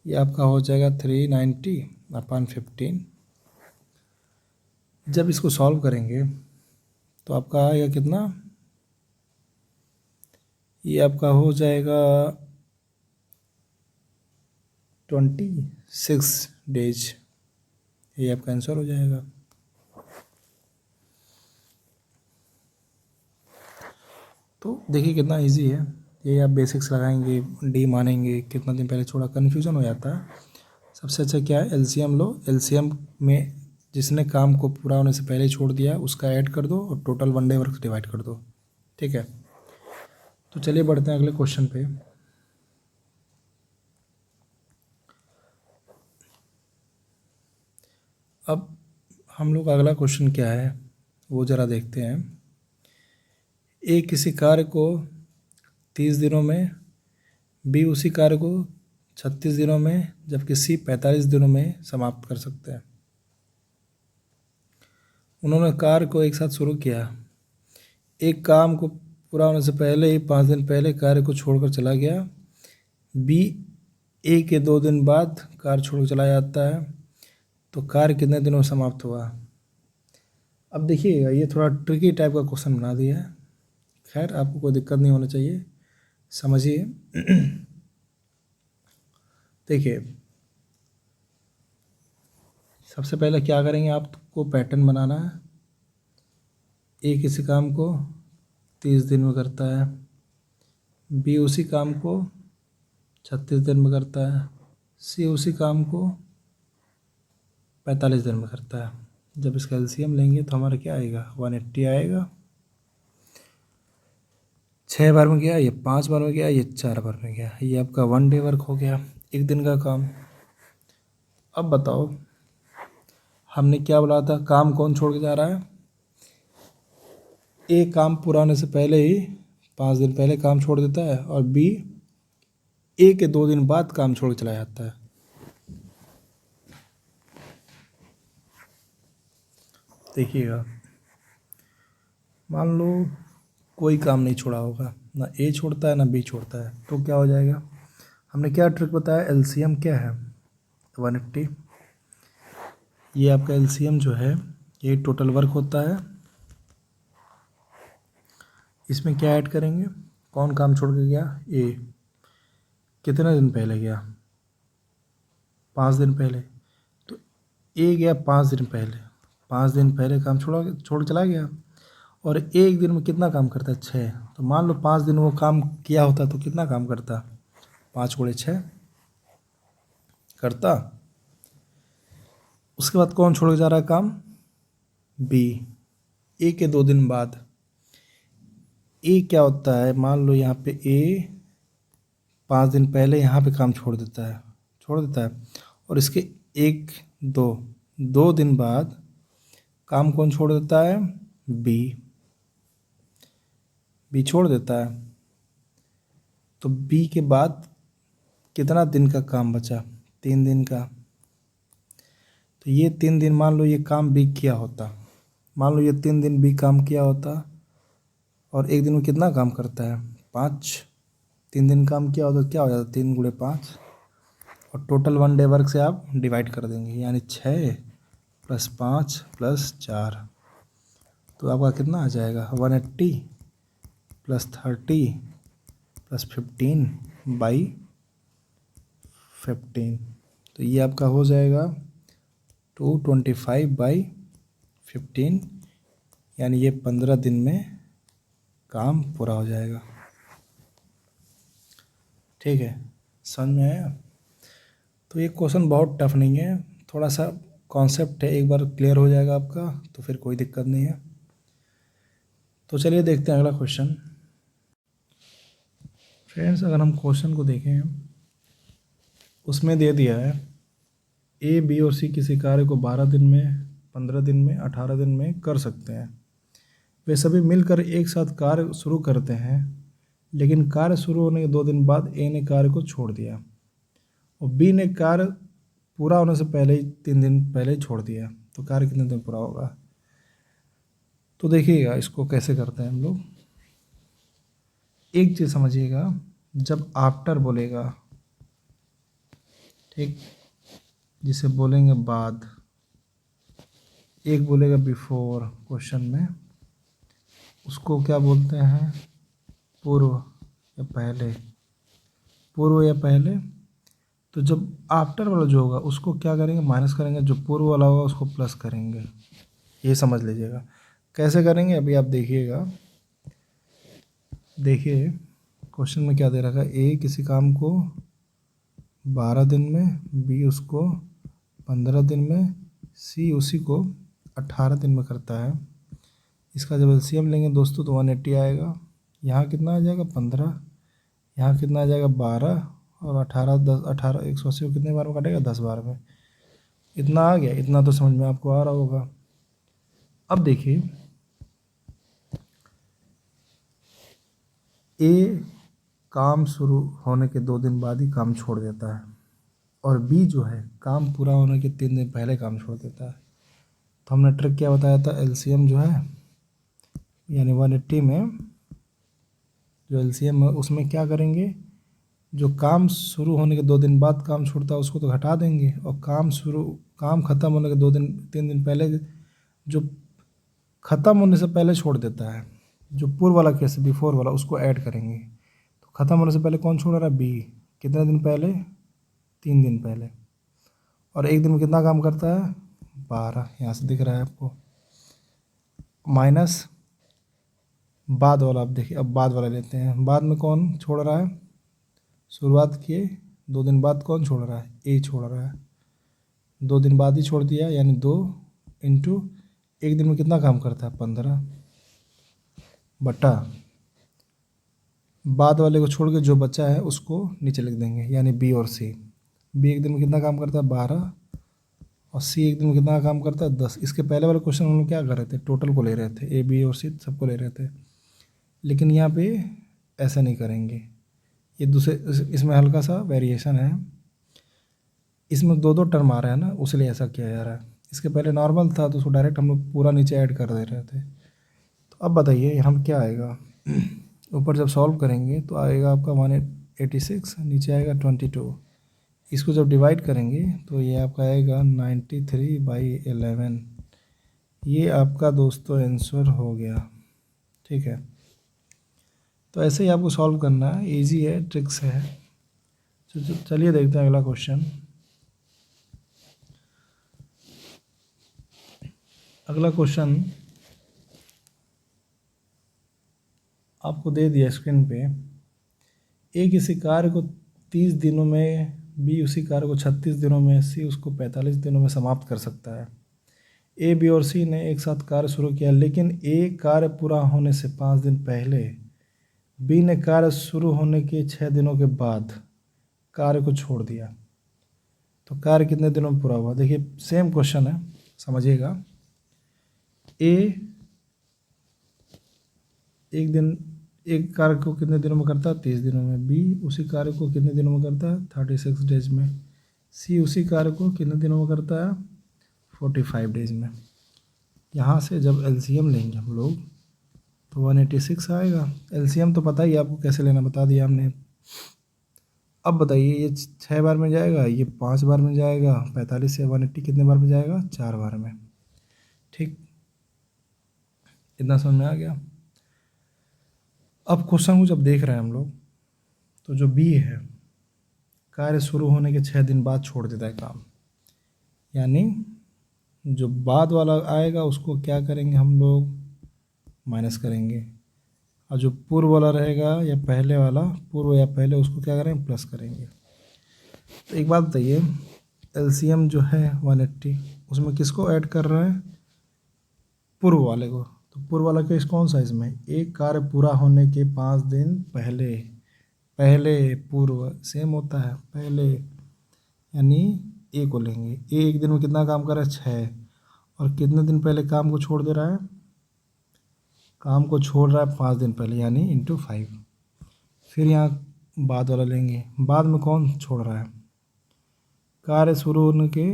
ये आपका हो जाएगा 390/15। जब इसको सॉल्व करेंगे तो आपका आएगा कितना, ये आपका हो जाएगा 26 डेज। ये आपका आंसर हो जाएगा। तो देखिए कितना इजी है ये। आप बेसिक्स लगाएंगे, डी मानेंगे, कितना दिन पहले छोड़ा, कन्फ्यूज़न हो जाता है। सबसे अच्छा क्या है, एलसीएम लो। एलसीएम में जिसने काम को पूरा होने से पहले छोड़ दिया उसका ऐड कर दो और total one day work divide कर दो। ठीक है, तो चलिए बढ़ते हैं अगले क्वेश्चन पे। अब हम लोग अगला क्वेश्चन क्या है वो ज़रा देखते हैं। ए किसी कार्य को 30 दिनों में, बी उसी कार्य को 36 दिनों में, जबकि सी 45 दिनों में समाप्त कर सकते हैं। उन्होंने कार्य को एक साथ शुरू किया। एक काम को पूरा होने से पहले ही 5 दिन पहले कार्य को छोड़कर चला गया। बी ए के 2 दिन बाद कार्य छोड़कर चला जाता है, तो कार्य कितने दिनों में समाप्त हुआ। अब देखिएगा ये थोड़ा ट्रिकी टाइप का क्वेश्चन बना दिया है। खैर आपको कोई दिक्कत नहीं होना चाहिए, समझिए। देखिए सबसे पहले क्या करेंगे, आपको पैटर्न बनाना है। ए किसी काम को 30 दिन में करता है, बी उसी काम को 36 दिन में करता है, सी उसी काम को 45 दिन में करता है। जब इसका एलसीएम लेंगे तो हमारा क्या आएगा, 180 आएगा। 6 बार में गया, ये 5 बार में गया, ये 4 बार में गया। ये आपका वन डे वर्क हो गया, एक दिन का काम। अब बताओ हमने क्या बोला था, काम कौन छोड़ के जा रहा है, ए काम पूरा होने से पहले ही 5 दिन पहले काम छोड़ देता है, और बी ए के 2 दिन बाद काम छोड़ के चला जाता है। देखिएगा मान लो कोई काम नहीं छोड़ा होगा, ना ए छोड़ता है ना बी छोड़ता है, तो क्या हो जाएगा। हमने क्या ट्रिक बताया, एलसीएम क्या है 180। ये आपका एलसीएम जो है ये टोटल वर्क होता है। इसमें क्या ऐड करेंगे, कौन काम छोड़ के गया, ए कितने दिन पहले गया, 5 दिन पहले। तो ए गया 5 दिन पहले, 5 दिन पहले काम छोड़ चला गया। और एक दिन में कितना काम करता है, 6। तो मान लो 5 दिन वो काम किया होता तो कितना काम करता, 5 गुणे 6 करता। उसके बाद कौन छोड़ के जा रहा है काम, बी, ए के 2 दिन बाद। ए क्या होता है, मान लो यहाँ पे ए 5 दिन पहले यहाँ पे काम छोड़ देता है, और इसके 1 2 दिन बाद काम कौन छोड़ देता है, बी छोड़ देता है। तो बी के बाद कितना दिन का काम बचा, 3 दिन का। तो ये 3 दिन मान लो ये काम बी किया होता, मान लो ये 3 दिन बी काम किया होता, और एक दिन में कितना काम करता है, 5। 3 दिन काम किया होता तो क्या हो जाता, 3 गुणे 5। और टोटल वन डे वर्क से आप डिवाइड कर देंगे, यानी 6 प्लस 5 प्लस 4, तो आपका कितना आ जाएगा 180 प्लस 30 प्लस 15/15, तो ये आपका हो जाएगा 225/15, यानी ये 15 दिन में काम पूरा हो जाएगा। ठीक है, समझ में आया? तो ये क्वेश्चन बहुत टफ नहीं है, थोड़ा सा कॉन्सेप्ट है, एक बार क्लियर हो जाएगा आपका तो फिर कोई दिक्कत नहीं है। तो चलिए देखते हैं अगला क्वेश्चन। फ्रेंड्स, अगर हम क्वेश्चन को देखें, उसमें दे दिया है ए, बी और सी किसी कार्य को 12 दिन में, 15 दिन में, 18 दिन में कर सकते हैं। वे सभी मिलकर एक साथ कार्य शुरू करते हैं, लेकिन कार्य शुरू होने के 2 दिन बाद ए ने कार्य को छोड़ दिया और बी ने कार्य पूरा होने से पहले ही 3 दिन पहले ही छोड़ दिया, तो कार्य कितने दिन पूरा होगा? तो देखिएगा इसको कैसे करते हैं हम लोग। एक चीज़ समझिएगा, जब आफ्टर बोलेगा, ठीक, जिसे बोलेंगे बाद, एक बोलेगा बिफोर क्वेश्चन में, उसको क्या बोलते हैं? पूर्व या पहले, पूर्व या पहले। तो जब आफ्टर वाला जो होगा उसको क्या करेंगे? माइनस करेंगे, जो पूर्व वाला होगा उसको प्लस करेंगे। ये समझ लीजिएगा कैसे करेंगे, अभी आप देखिएगा। देखिए क्वेश्चन में क्या दे रखा है, ए किसी काम को 12 दिन में, बी उसको 15 दिन में, सी उसी को 18 दिन में करता है। इसका जब एलसीएम लेंगे दोस्तों तो 180 आएगा। यहाँ कितना आ जाएगा? 15, यहाँ कितना आ जाएगा? 12, और 18 10 18 180 को कितने बार में काटेगा? 10 बार में। इतना आ गया, इतना तो समझ में आपको आ रहा होगा। अब देखिए, ए काम शुरू होने के 2 दिन बाद ही काम छोड़ देता है और बी जो है काम पूरा होने के 3 दिन पहले काम छोड़ देता है। तो हमने ट्रिक क्या बताया था? एलसीएम जो है, यानी 180 में जो एलसीएम है उसमें क्या करेंगे, जो काम शुरू होने के 2 दिन बाद काम छोड़ता है उसको तो घटा देंगे, और काम ख़त्म होने के 3 दिन पहले जो ख़त्म होने से पहले छोड़ देता है, जो पूर्व वाला केस बिफोर वाला, उसको ऐड करेंगे। तो ख़त्म होने से पहले कौन छोड़ रहा है? बी। कितने दिन पहले? 3 दिन पहले। और एक दिन में कितना काम करता है? 12, यहाँ से दिख रहा है आपको। माइनस बाद वाला, आप देखिए, अब बाद वाला लेते हैं। बाद में कौन छोड़ रहा है? शुरुआत किए 2 दिन बाद कौन छोड़ रहा है? ए छोड़ रहा है। 2 दिन बाद ही छोड़ दिया, यानी 2 इंटू एक दिन में कितना काम करता है? 15 बटा बाद वाले को छोड़ के जो बचा है उसको नीचे लिख देंगे, यानी बी और सी। बी एक दिन में कितना काम करता है? 12, और सी एक दिन में कितना काम करता है? 10। इसके पहले वाले क्वेश्चन हम लोग क्या कर रहे थे? टोटल को ले रहे थे, ए बी और सी सबको ले रहे थे, लेकिन यहाँ पे ऐसा नहीं करेंगे। ये दूसरे, इसमें हल्का सा वेरिएशन है, इसमें 2 टर्म आ रहा है ना, उसलिए ऐसा किया जा रहा है। इसके पहले नॉर्मल था तो उसको डायरेक्ट हम लोग पूरा नीचे ऐड कर दे रहे थे। तो अब बताइए हम क्या आएगा? ऊपर जब सॉल्व करेंगे तो आएगा आपका 186, नीचे आएगा 22। इसको जब डिवाइड करेंगे तो ये आपका आएगा 93/11। ये आपका दोस्तों आंसर हो गया। ठीक है, तो ऐसे ही आपको सॉल्व करना है, इजी है, ट्रिक्स है। चलिए देखते हैं अगला क्वेश्चन। अगला क्वेश्चन आपको दे दिया स्क्रीन पे। ए किसी कार्य को 30 दिनों में, बी उसी कार्य को 36 दिनों में, सी उसको 45 दिनों में समाप्त कर सकता है। ए, बी और सी ने एक साथ कार्य शुरू किया, लेकिन ए कार्य पूरा होने से 5 दिन पहले, बी ने कार्य शुरू होने के 6 दिनों के बाद कार्य को छोड़ दिया, तो कार्य कितने दिनों में पूरा हुआ? देखिए सेम क्वेश्चन है, समझिएगा। ए एक कार्य को कितने दिनों में करता है? 30 दिनों में। बी उसी कार्य को कितने दिनों में करता है? 36 डेज में। सी उसी कार्य को कितने दिनों में करता है? 45 डेज में। यहाँ से जब एलसीएम लेंगे हम लोग तो 186 आएगा। एलसीएम तो पता ही आपको कैसे लेना, बता दिया हमने। अब बताइए ये 6 बार में जाएगा, ये 5 बार में जाएगा, 45 से 180 कितने बार में जाएगा, 4 बार में। ठीक, इतना समझ में आ गया। अब क्वेश्चन को जब देख रहे हैं हम लोग, तो जो बी है कार्य शुरू होने के 6 दिन बाद छोड़ देता है काम, यानी जो बाद वाला आएगा उसको क्या करेंगे हम लोग, माइनस करेंगे, और जो पूर्व वाला रहेगा या पहले वाला, पूर्व या पहले, उसको क्या करेंगे, प्लस करेंगे। तो एक बात बताइए, एलसीएम जो है 180, उसमें किसको ऐड कर रहा है, पूर्व वाले को। तो पूर्व वाला केस कौन सा इसमें, एक कार्य पूरा होने के 5 दिन पहले, पहले पूर्व सेम होता है पहले, यानी ए को लेंगे। ए एक दिन में कितना काम कर रहा है, 6, और कितने दिन पहले काम को छोड़ दे रहा है, काम को छोड़ रहा है 5 दिन पहले, यानी इंटू 5। फिर यहाँ बाद वाला लेंगे, बाद में कौन छोड़ रहा है, कार्य शुरू होने के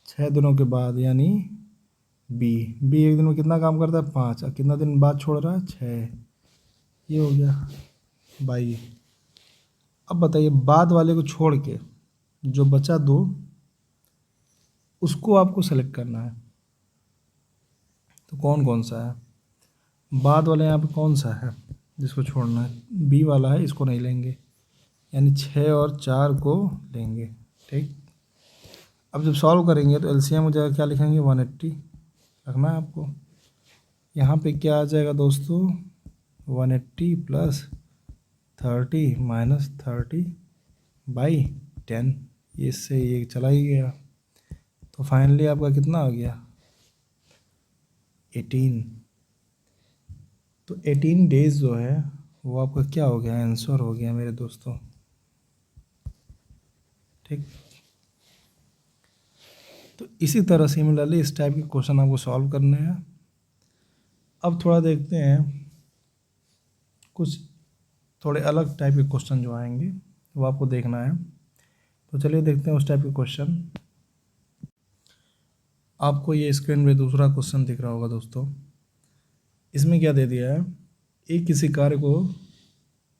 6 दिनों के बाद, यानी बी। बी एक दिन में कितना काम करता है, 5, और कितना दिन बाद छोड़ रहा है, 6। ये हो गया बाई। अब बताइए बाद वाले को छोड़ के जो बचा 2, उसको आपको सेलेक्ट करना है। तो कौन कौन सा है बाद वाले, यहाँ पे कौन सा है जिसको छोड़ना है, बी वाला है, इसको नहीं लेंगे, यानी 6 और 4 को लेंगे। ठीक, अब जब सॉल्व करेंगे तो एलसीएम हो जाएगा, क्या लिखेंगे, 180 रखना है आपको। यहाँ पे क्या आ जाएगा दोस्तों, 180 प्लस 30 माइनस 30/10, इससे ये चला ही गया। तो फाइनली आपका कितना आ गया, 18। तो 18 डेज जो है वो आपका क्या हो गया, आंसर हो गया मेरे दोस्तों। ठीक, तो इसी तरह सिमिलरली इस टाइप के क्वेश्चन आपको सॉल्व करने हैं। अब थोड़ा देखते हैं कुछ थोड़े अलग टाइप के क्वेश्चन जो आएंगे वो आपको देखना है। तो चलिए देखते हैं उस टाइप के क्वेश्चन। आपको ये स्क्रीन पे दूसरा क्वेश्चन दिख रहा होगा दोस्तों। इसमें क्या दे दिया है, ए किसी कार्य को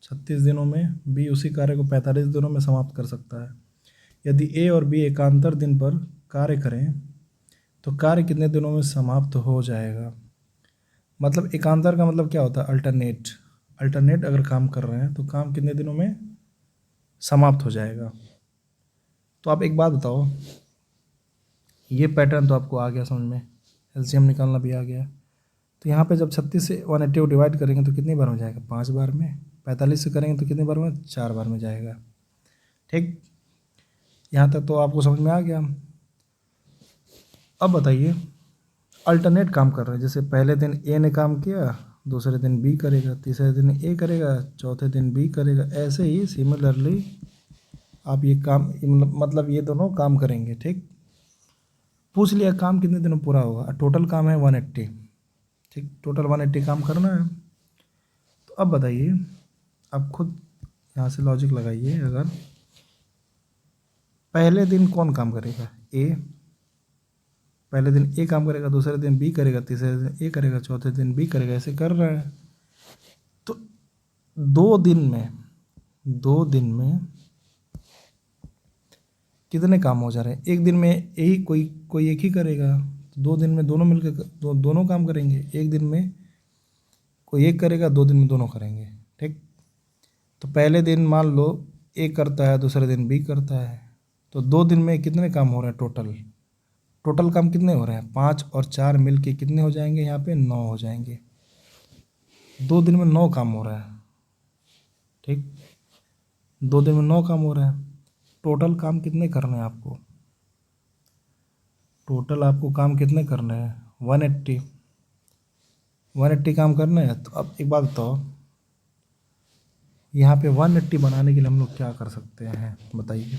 36 दिनों में, बी उसी कार्य को 45 दिनों में समाप्त कर सकता है। यदि ए और बी एकांतर दिन पर कार्य करें तो कार्य कितने दिनों में समाप्त हो जाएगा। मतलब एकांतर का मतलब क्या होता है, अल्टरनेट। अल्टरनेट अगर काम कर रहे हैं तो काम कितने दिनों में समाप्त हो जाएगा। तो आप एक बात बताओ, ये पैटर्न तो आपको आ गया समझ में, एलसीएम निकालना भी आ गया। तो यहाँ पे जब 36 से 180 को डिवाइड करेंगे तो कितनी बार में जाएगा, 5 बार में। 45 से करेंगे तो कितनी बार में, 4 बार में जाएगा। ठीक, यहाँ तक तो आपको समझ में आ गया। अब बताइए अल्टरनेट काम कर रहे हैं, जैसे पहले दिन ए ने काम किया, दूसरे दिन बी करेगा, तीसरे दिन ए करेगा, चौथे दिन बी करेगा। ऐसे ही सिमिलरली आप ये काम, मतलब ये दोनों काम करेंगे। ठीक, पूछ लिया काम कितने दिनों पूरा होगा, टोटल काम है 180। ठीक, टोटल 180 काम करना है। तो अब बताइए, आप खुद यहाँ से लॉजिक लगाइए, अगर पहले दिन कौन काम करेगा, ए, पहले दिन ए काम करेगा, दूसरे दिन बी करेगा, तीसरे दिन ए करेगा, चौथे दिन बी करेगा, ऐसे कर रहा है। तो 2 दिन में कितने काम हो जा रहे हैं, एक दिन में यही कोई एक ही करेगा, तो 2 दिन में दोनों मिलकर दोनों काम करेंगे। एक दिन में कोई एक करेगा, 2 दिन में दोनों करेंगे। ठीक, तो पहले दिन मान लो ए करता है, दूसरे दिन बी करता है, तो 2 दिन में कितने काम हो रहे हैं, टोटल काम कितने हो रहे हैं, 5 और 4 मिल के कितने हो जाएंगे, यहाँ पे 9 हो जाएंगे। 2 दिन में 9 काम हो रहा है। ठीक, 2 दिन में 9 काम हो रहा है। टोटल काम कितने करने हैं आपको, टोटल आपको काम कितने करने हैं, 180 काम करने हैं। तो अब एक बात बताओ, यहाँ पे 180 बनाने के लिए हम लोग क्या कर सकते हैं बताइए।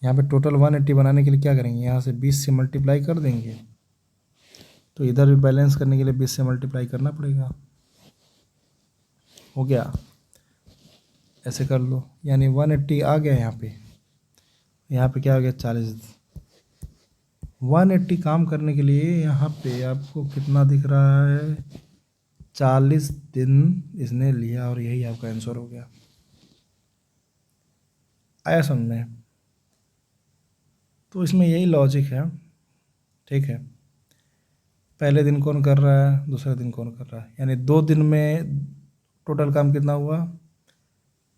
यहाँ पे टोटल 180 बनाने के लिए क्या करेंगे, यहाँ से 20 से मल्टीप्लाई कर देंगे, तो इधर भी बैलेंस करने के लिए 20 से मल्टीप्लाई करना पड़ेगा। हो गया, ऐसे कर लो, यानी 180 आ गया यहाँ पे क्या आ गया, 40। 180 काम करने के लिए यहाँ पे आपको कितना दिख रहा है, 40 दिन इसने लिया, और यही आपका आंसर हो गया। आया समझ में? तो इसमें यही लॉजिक है, ठीक है। पहले दिन कौन कर रहा है, दूसरे दिन कौन कर रहा है, यानी 2 दिन में टोटल काम कितना हुआ।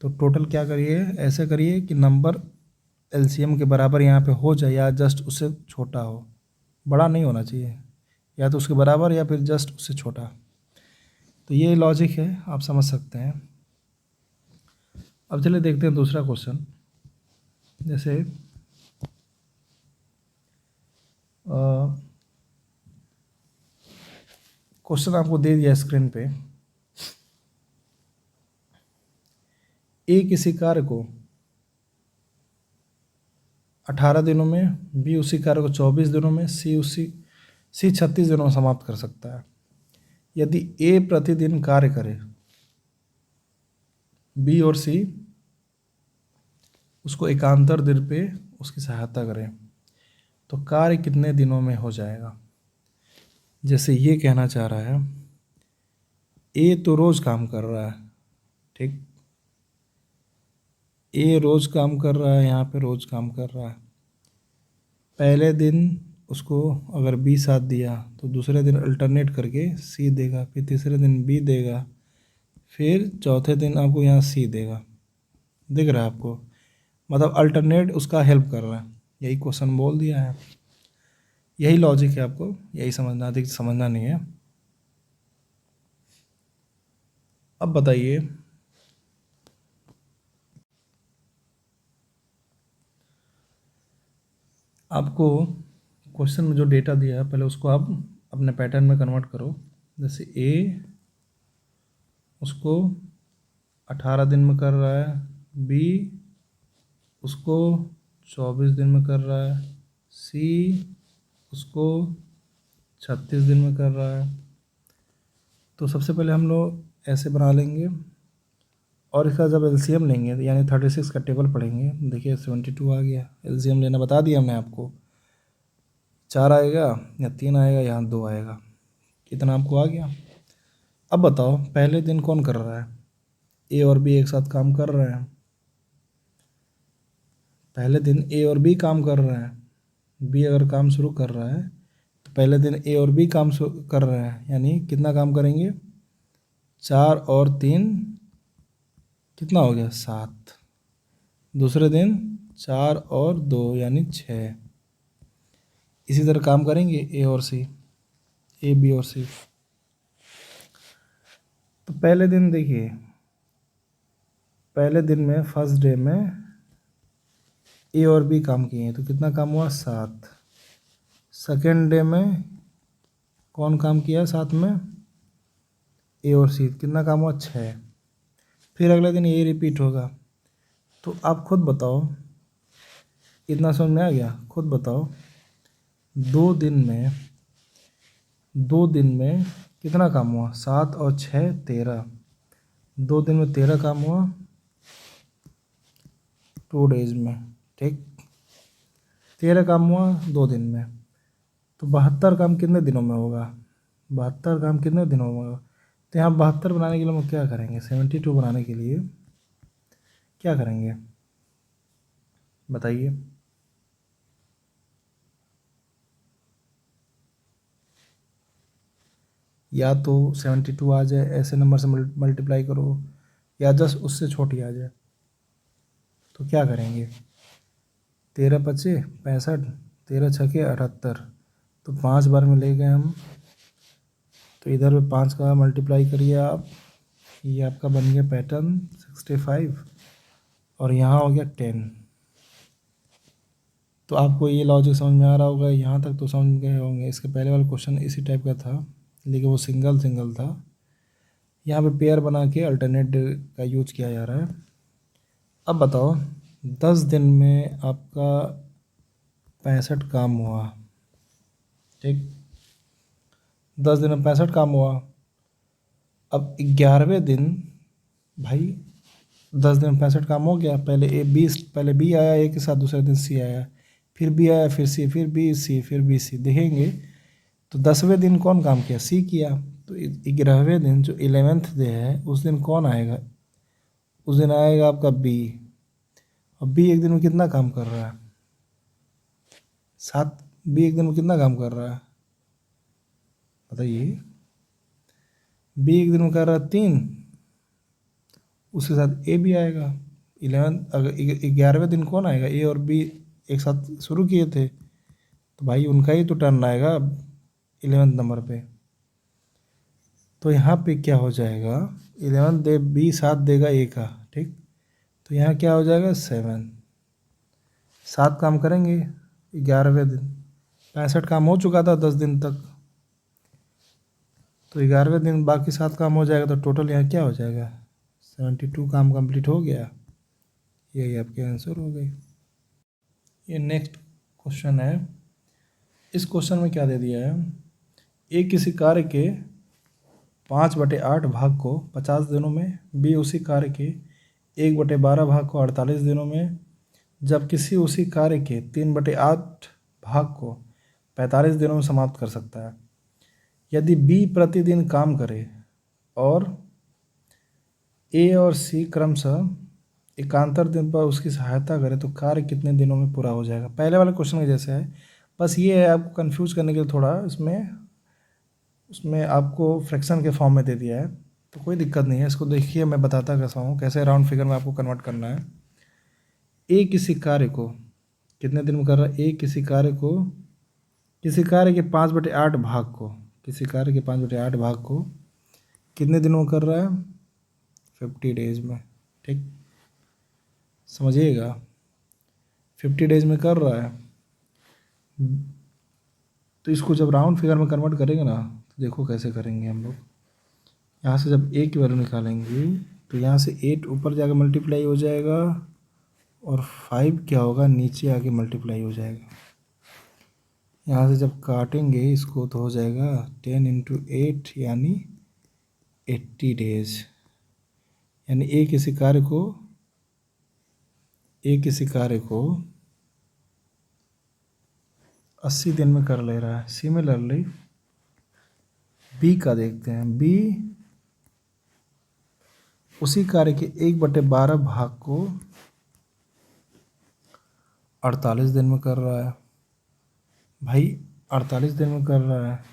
तो टोटल क्या करिए, ऐसे करिए कि नंबर एलसीएम के बराबर यहाँ पे हो जाए या जस्ट उससे छोटा हो, बड़ा नहीं होना चाहिए, या तो उसके बराबर या फिर जस्ट उससे छोटा। तो ये लॉजिक है, आप समझ सकते हैं। अब चलिए देखते हैं दूसरा क्वेश्चन। जैसे क्वेश्चन आपको दे दिया स्क्रीन पे, ए किसी कार्य को 18 दिनों में, बी उसी कार्य को 24 दिनों में, सी 36 दिनों में समाप्त कर सकता है। यदि ए प्रतिदिन कार्य करे, बी और सी उसको एकांतर दिन पे उसकी सहायता करें, तो कार्य कितने दिनों में हो जाएगा। जैसे ये कहना चाह रहा है, ए तो रोज़ काम कर रहा है, ठीक, ए रोज़ काम कर रहा है, यहाँ पे रोज़ काम कर रहा है। पहले दिन उसको अगर बी साथ दिया तो दूसरे दिन अल्टरनेट करके सी देगा, फिर तीसरे दिन बी देगा, फिर चौथे दिन आपको यहाँ सी देगा। दिख रहा है आपको, मतलब अल्टरनेट उसका हेल्प कर रहा है, यही क्वेश्चन बोल दिया है। यही लॉजिक है, आपको यही समझना, अधिक समझना नहीं है। अब बताइए, आपको क्वेश्चन में जो डेटा दिया है पहले उसको आप अपने पैटर्न में कन्वर्ट करो। जैसे ए उसको 18 दिन में कर रहा है, बी उसको 24 दिन में कर रहा है, सी उसको 36 दिन में कर रहा है। तो सबसे पहले हम लोग ऐसे बना लेंगे और इसका जब एलसीएम लेंगे यानी 36 का टेबल पढ़ेंगे, देखिए 72 आ गया। एलसीएम लेना बता दिया हमने आपको, 4 आएगा या 3 आएगा, यहाँ 2 आएगा, इतना आपको आ गया। अब बताओ पहले दिन कौन कर रहा है, ए और बी एक साथ काम कर रहे हैं। पहले दिन ए और बी काम कर रहे हैं, बी अगर काम शुरू कर रहा है तो पहले दिन ए और बी काम कर रहे हैं, यानी कितना काम करेंगे, 4 और 3 कितना हो गया, 7। दूसरे दिन 4 और 2 यानी 6। इसी तरह काम करेंगे ए और सी, ए बी और सी। तो पहले दिन देखिए, पहले दिन में फर्स्ट डे में ए और बी काम किए हैं तो कितना काम हुआ, 7। सेकेंड डे में कौन काम किया साथ में, ए और सी, कितना काम हुआ, 6। फिर अगले दिन ये रिपीट होगा। तो आप खुद बताओ, इतना समझ में आ गया, खुद बताओ 2 दिन में कितना काम हुआ, 7 और 6 13। 2 दिन में 13 काम हुआ 2 डेज में, ठीक, 13 काम हुआ 2 दिन में। तो 72 काम कितने दिनों में होगा, 72 काम कितने दिनों में होगा। तो यहाँ 72 बनाने के लिए हम क्या करेंगे, 72 बनाने के लिए क्या करेंगे बताइए। या तो 72 आ जाए, ऐसे नंबर से मल्टीप्लाई करो, या जस्ट उससे छोटी आ जाए। तो क्या करेंगे, 13 पचे 65, 13 छके 78, तो 5 बार में ले गए हम। तो इधर में 5 का मल्टीप्लाई करिए आप, ये आपका बन गया पैटर्न 65 और यहाँ हो गया 10। तो आपको ये लॉजिक समझ में आ रहा होगा, यहाँ तक तो समझ गए होंगे। इसके पहले वाला क्वेश्चन इसी टाइप का था लेकिन वो सिंगल था, यहाँ पे पेयर बना के अल्टरनेट का यूज किया जा रहा है। अब बताओ 10 दिन में आपका 65 काम हुआ, ठीक, 10 दिन में 65 काम हुआ। अब 11वें दिन भाई 10 दिन में 65 काम हो गया, पहले बी आया ए के साथ, दूसरे दिन सी आया, फिर बी आया, फिर सी, फिर बी सी, फिर बी सी। देखेंगे तो 10वें दिन कौन काम किया, सी किया। तो 11वें दिन जो 11th डे है उस दिन कौन आएगा, उस दिन आएगा आपका बी। और बी एक दिन में कितना काम कर रहा है? 7। बी एक दिन में कितना काम कर रहा है बताइए? बी एक दिन में कर रहा है 3, उसके साथ ए भी आएगा। 11 अगर 11वें दिन कौन आएगा? ए और बी एक साथ शुरू किए थे, तो भाई उनका ही तो टर्न आएगा 11वें नंबर पे। तो यहाँ पे क्या हो जाएगा? 11 दे बी 7 देगा ए का, ठीक। तो यहाँ क्या हो जाएगा? 7। 7 काम करेंगे 11वें दिन। 65 काम हो चुका था 10 दिन तक, तो 11वें दिन बाकी 7 काम हो जाएगा, तो टोटल यहाँ क्या हो जाएगा? 72 काम कंप्लीट हो गया। यही आपके आंसर हो गए। ये नेक्स्ट क्वेश्चन है। इस क्वेश्चन में क्या दे दिया है? ए किसी कार्य के 5/8 भाग को 50 दिनों में, बी उसी कार्य के 1/12 भाग को 48 दिनों में, जब किसी उसी कार्य के 3/8 भाग को 45 दिनों में समाप्त कर सकता है। यदि बी प्रतिदिन काम करे और ए और सी क्रमशः एकांतर दिन पर उसकी सहायता करे तो कार्य कितने दिनों में पूरा हो जाएगा? पहले वाले क्वेश्चन के जैसे है, बस ये है आपको कंफ्यूज करने के लिए थोड़ा उसमें आपको फ्रैक्शन के फॉर्म में दे दिया है, तो कोई दिक्कत नहीं है। इसको देखिए, मैं बताता कैसा हूँ, कैसे राउंड फिगर में आपको कन्वर्ट करना है। ए किसी कार्य को कितने दिन में कर रहा है? ए किसी कार्य के 5/8 भाग को, किसी कार्य के 5/8 भाग को कितने दिनों में कर रहा है? 50 डेज में, ठीक। समझिएगा, 50 डेज में कर रहा है। तो इसको जब राउंड फिगर में कन्वर्ट करेंगे ना, तो देखो कैसे करेंगे हम लोग। यहाँ से जब ए की वैल्यू निकालेंगे तो यहाँ से 8 ऊपर जाकर मल्टीप्लाई हो जाएगा और 5 क्या होगा? नीचे आके मल्टीप्लाई हो जाएगा। यहाँ से जब काटेंगे इसको तो हो जाएगा 10 × 8 यानी 80 डेज। यानी ए किसी कार्य को 80 दिन में कर ले रहा है। सिमिलरली बी का देखते हैं। बी उसी कार्य के 1/12 भाग को 48 दिन में कर रहा है। भाई 48 दिन में कर रहा है।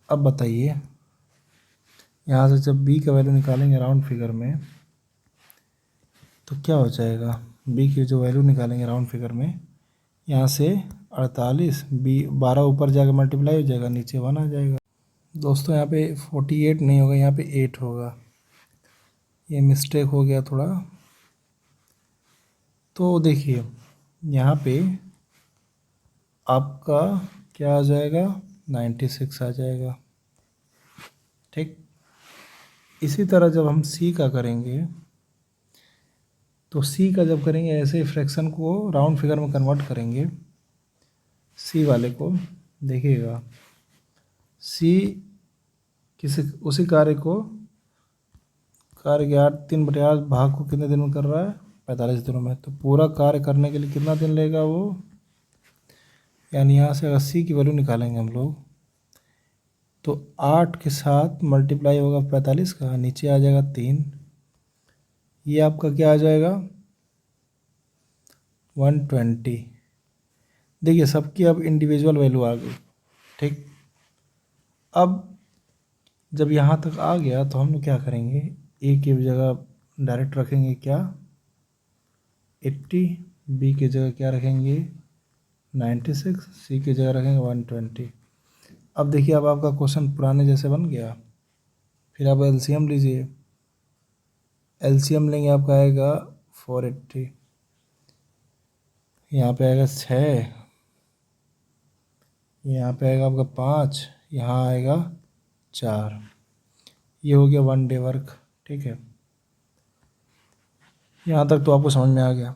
अब बताइए, यहाँ से जब बी का वैल्यू निकालेंगे राउंड फिगर में तो क्या हो जाएगा? बी की जो वैल्यू निकालेंगे राउंड फिगर में, यहाँ से 48, बी 12 ऊपर जाकर मल्टीप्लाई हो जाएगा, नीचे 1 आ जाएगा। दोस्तों यहाँ पे 48 नहीं होगा, यहाँ पे 8 होगा। ये मिस्टेक हो गया थोड़ा। तो देखिए यहाँ पे आपका क्या आ जाएगा? 96 आ जाएगा, ठीक। इसी तरह जब हम सी का करेंगे तो सी का जब करेंगे ऐसे फ्रैक्शन को राउंड फिगर में कन्वर्ट करेंगे। सी वाले को देखिएगा, सी उसी कार्य के 3/8 भाग को कितने दिन में कर रहा है? 45 दिनों में। तो पूरा कार्य करने के लिए कितना दिन लेगा वो? यानी यहाँ से अगर सी की वैल्यू निकालेंगे हम लोग तो 8 के साथ मल्टीप्लाई होगा 45 का, नीचे आ जाएगा 3। ये आपका क्या आ जाएगा? 120। देखिए सबकी अब इंडिविजुअल वैल्यू आ गई, ठीक। अब जब यहाँ तक आ गया तो हम लोग क्या करेंगे? ए की जगह डायरेक्ट रखेंगे क्या? 80। बी की जगह क्या रखेंगे? 96। सी की जगह रखेंगे 120। अब देखिए, अब आपका क्वेश्चन पुराने जैसे बन गया। फिर आप एलसीएम लीजिए। एलसीएम लेंगे, आपका आएगा 480। यहाँ पे आएगा 6, यहाँ पे आएगा आपका 5, यहाँ आएगा 4। ये हो गया 1 डे वर्क, ठीक है। यहाँ तक तो आपको समझ में आ गया।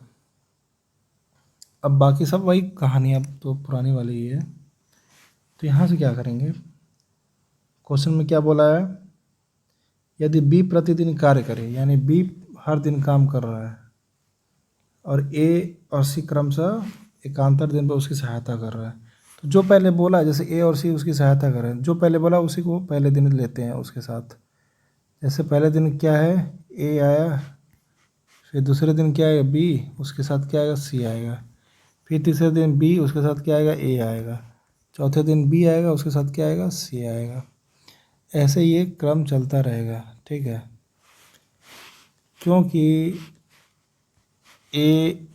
अब बाकी सब वही कहानी अब तो पुरानी वाली ही है। तो यहाँ से क्या करेंगे? क्वेश्चन में क्या बोला है? यदि बी प्रतिदिन कार्य करे, यानी बी हर दिन काम कर रहा है और ए और सी क्रमशः एकांतर दिन पर उसकी सहायता कर रहा है, तो जो पहले बोला है, जैसे ए और सी उसकी सहायता कर रहे हैं, जो पहले बोला उसी को पहले दिन लेते हैं उसके साथ। जैसे पहले दिन क्या है? ए आया, फिर दूसरे दिन क्या आएगा बी, उसके साथ क्या आएगा सी आएगा। फिर तीसरे दिन बी, उसके साथ क्या आएगा ए आएगा। चौथे दिन बी आएगा, उसके साथ क्या आएगा सी आएगा। ऐसे ये क्रम चलता रहेगा, ठीक है। क्योंकि ए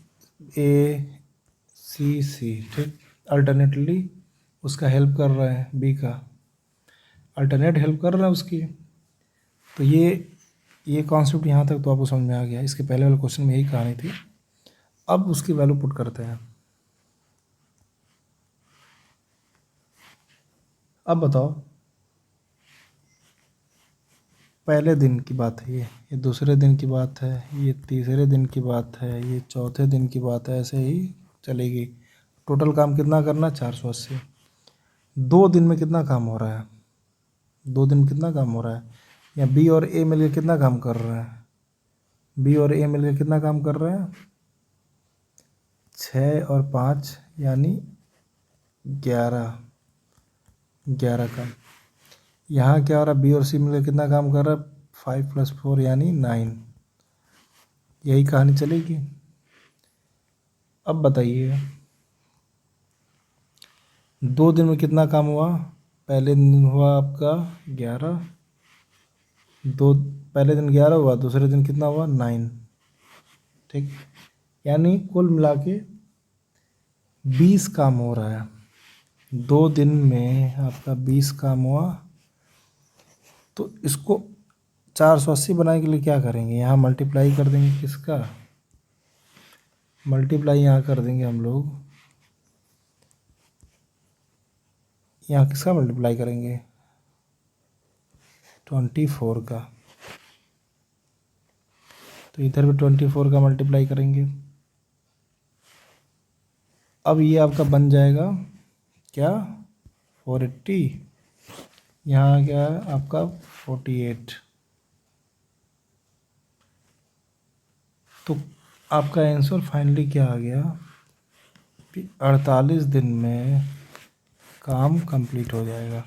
सी सी, ठीक, अल्टरनेटली उसका हेल्प कर रहा है, बी का अल्टरनेट हेल्प कर रहा है उसकी। तो ये कॉन्सेप्ट यहाँ तक तो आपको समझ में आ गया। इसके पहले वाले क्वेश्चन में यही कहानी थी। अब उसकी वैल्यू पुट करते हैं। अब बताओ, पहले दिन की बात है ये दूसरे दिन की बात है, ये तीसरे दिन की बात है, ये चौथे दिन की बात है, ऐसे ही चलेगी। टोटल काम कितना करना, 480। 2 दिन में कितना काम हो रहा है, 2 दिन में कितना काम हो रहा है। या बी और ए मिलकर कितना काम कर रहा है, बी और ए मिलकर कितना काम कर रहे हैं, 6 और 5 यानी 11 का। यहाँ क्या हो रहा है, बी और सी मिलकर कितना काम कर रहा है, 5 + 4 यानी 9। यही कहानी चलेगी। अब बताइए 2 दिन में कितना काम हुआ। पहले दिन हुआ आपका 11, पहले दिन 11 हुआ, दूसरे दिन कितना हुआ 9, ठीक। यानी कुल मिला के 20 काम हो रहा है। 2 दिन में आपका 20 काम हुआ। तो इसको 480 बनाने के लिए क्या करेंगे, यहाँ मल्टीप्लाई कर देंगे, किसका मल्टीप्लाई यहाँ कर देंगे हम लोग, यहाँ किसका मल्टीप्लाई करेंगे, 24 का। तो इधर भी 24 का मल्टीप्लाई करेंगे। अब ये आपका बन जाएगा क्या, 480, यहाँ क्या है आपका 48। तो आपका आंसर फाइनली क्या आ गया, 48 दिन में काम कंप्लीट हो जाएगा।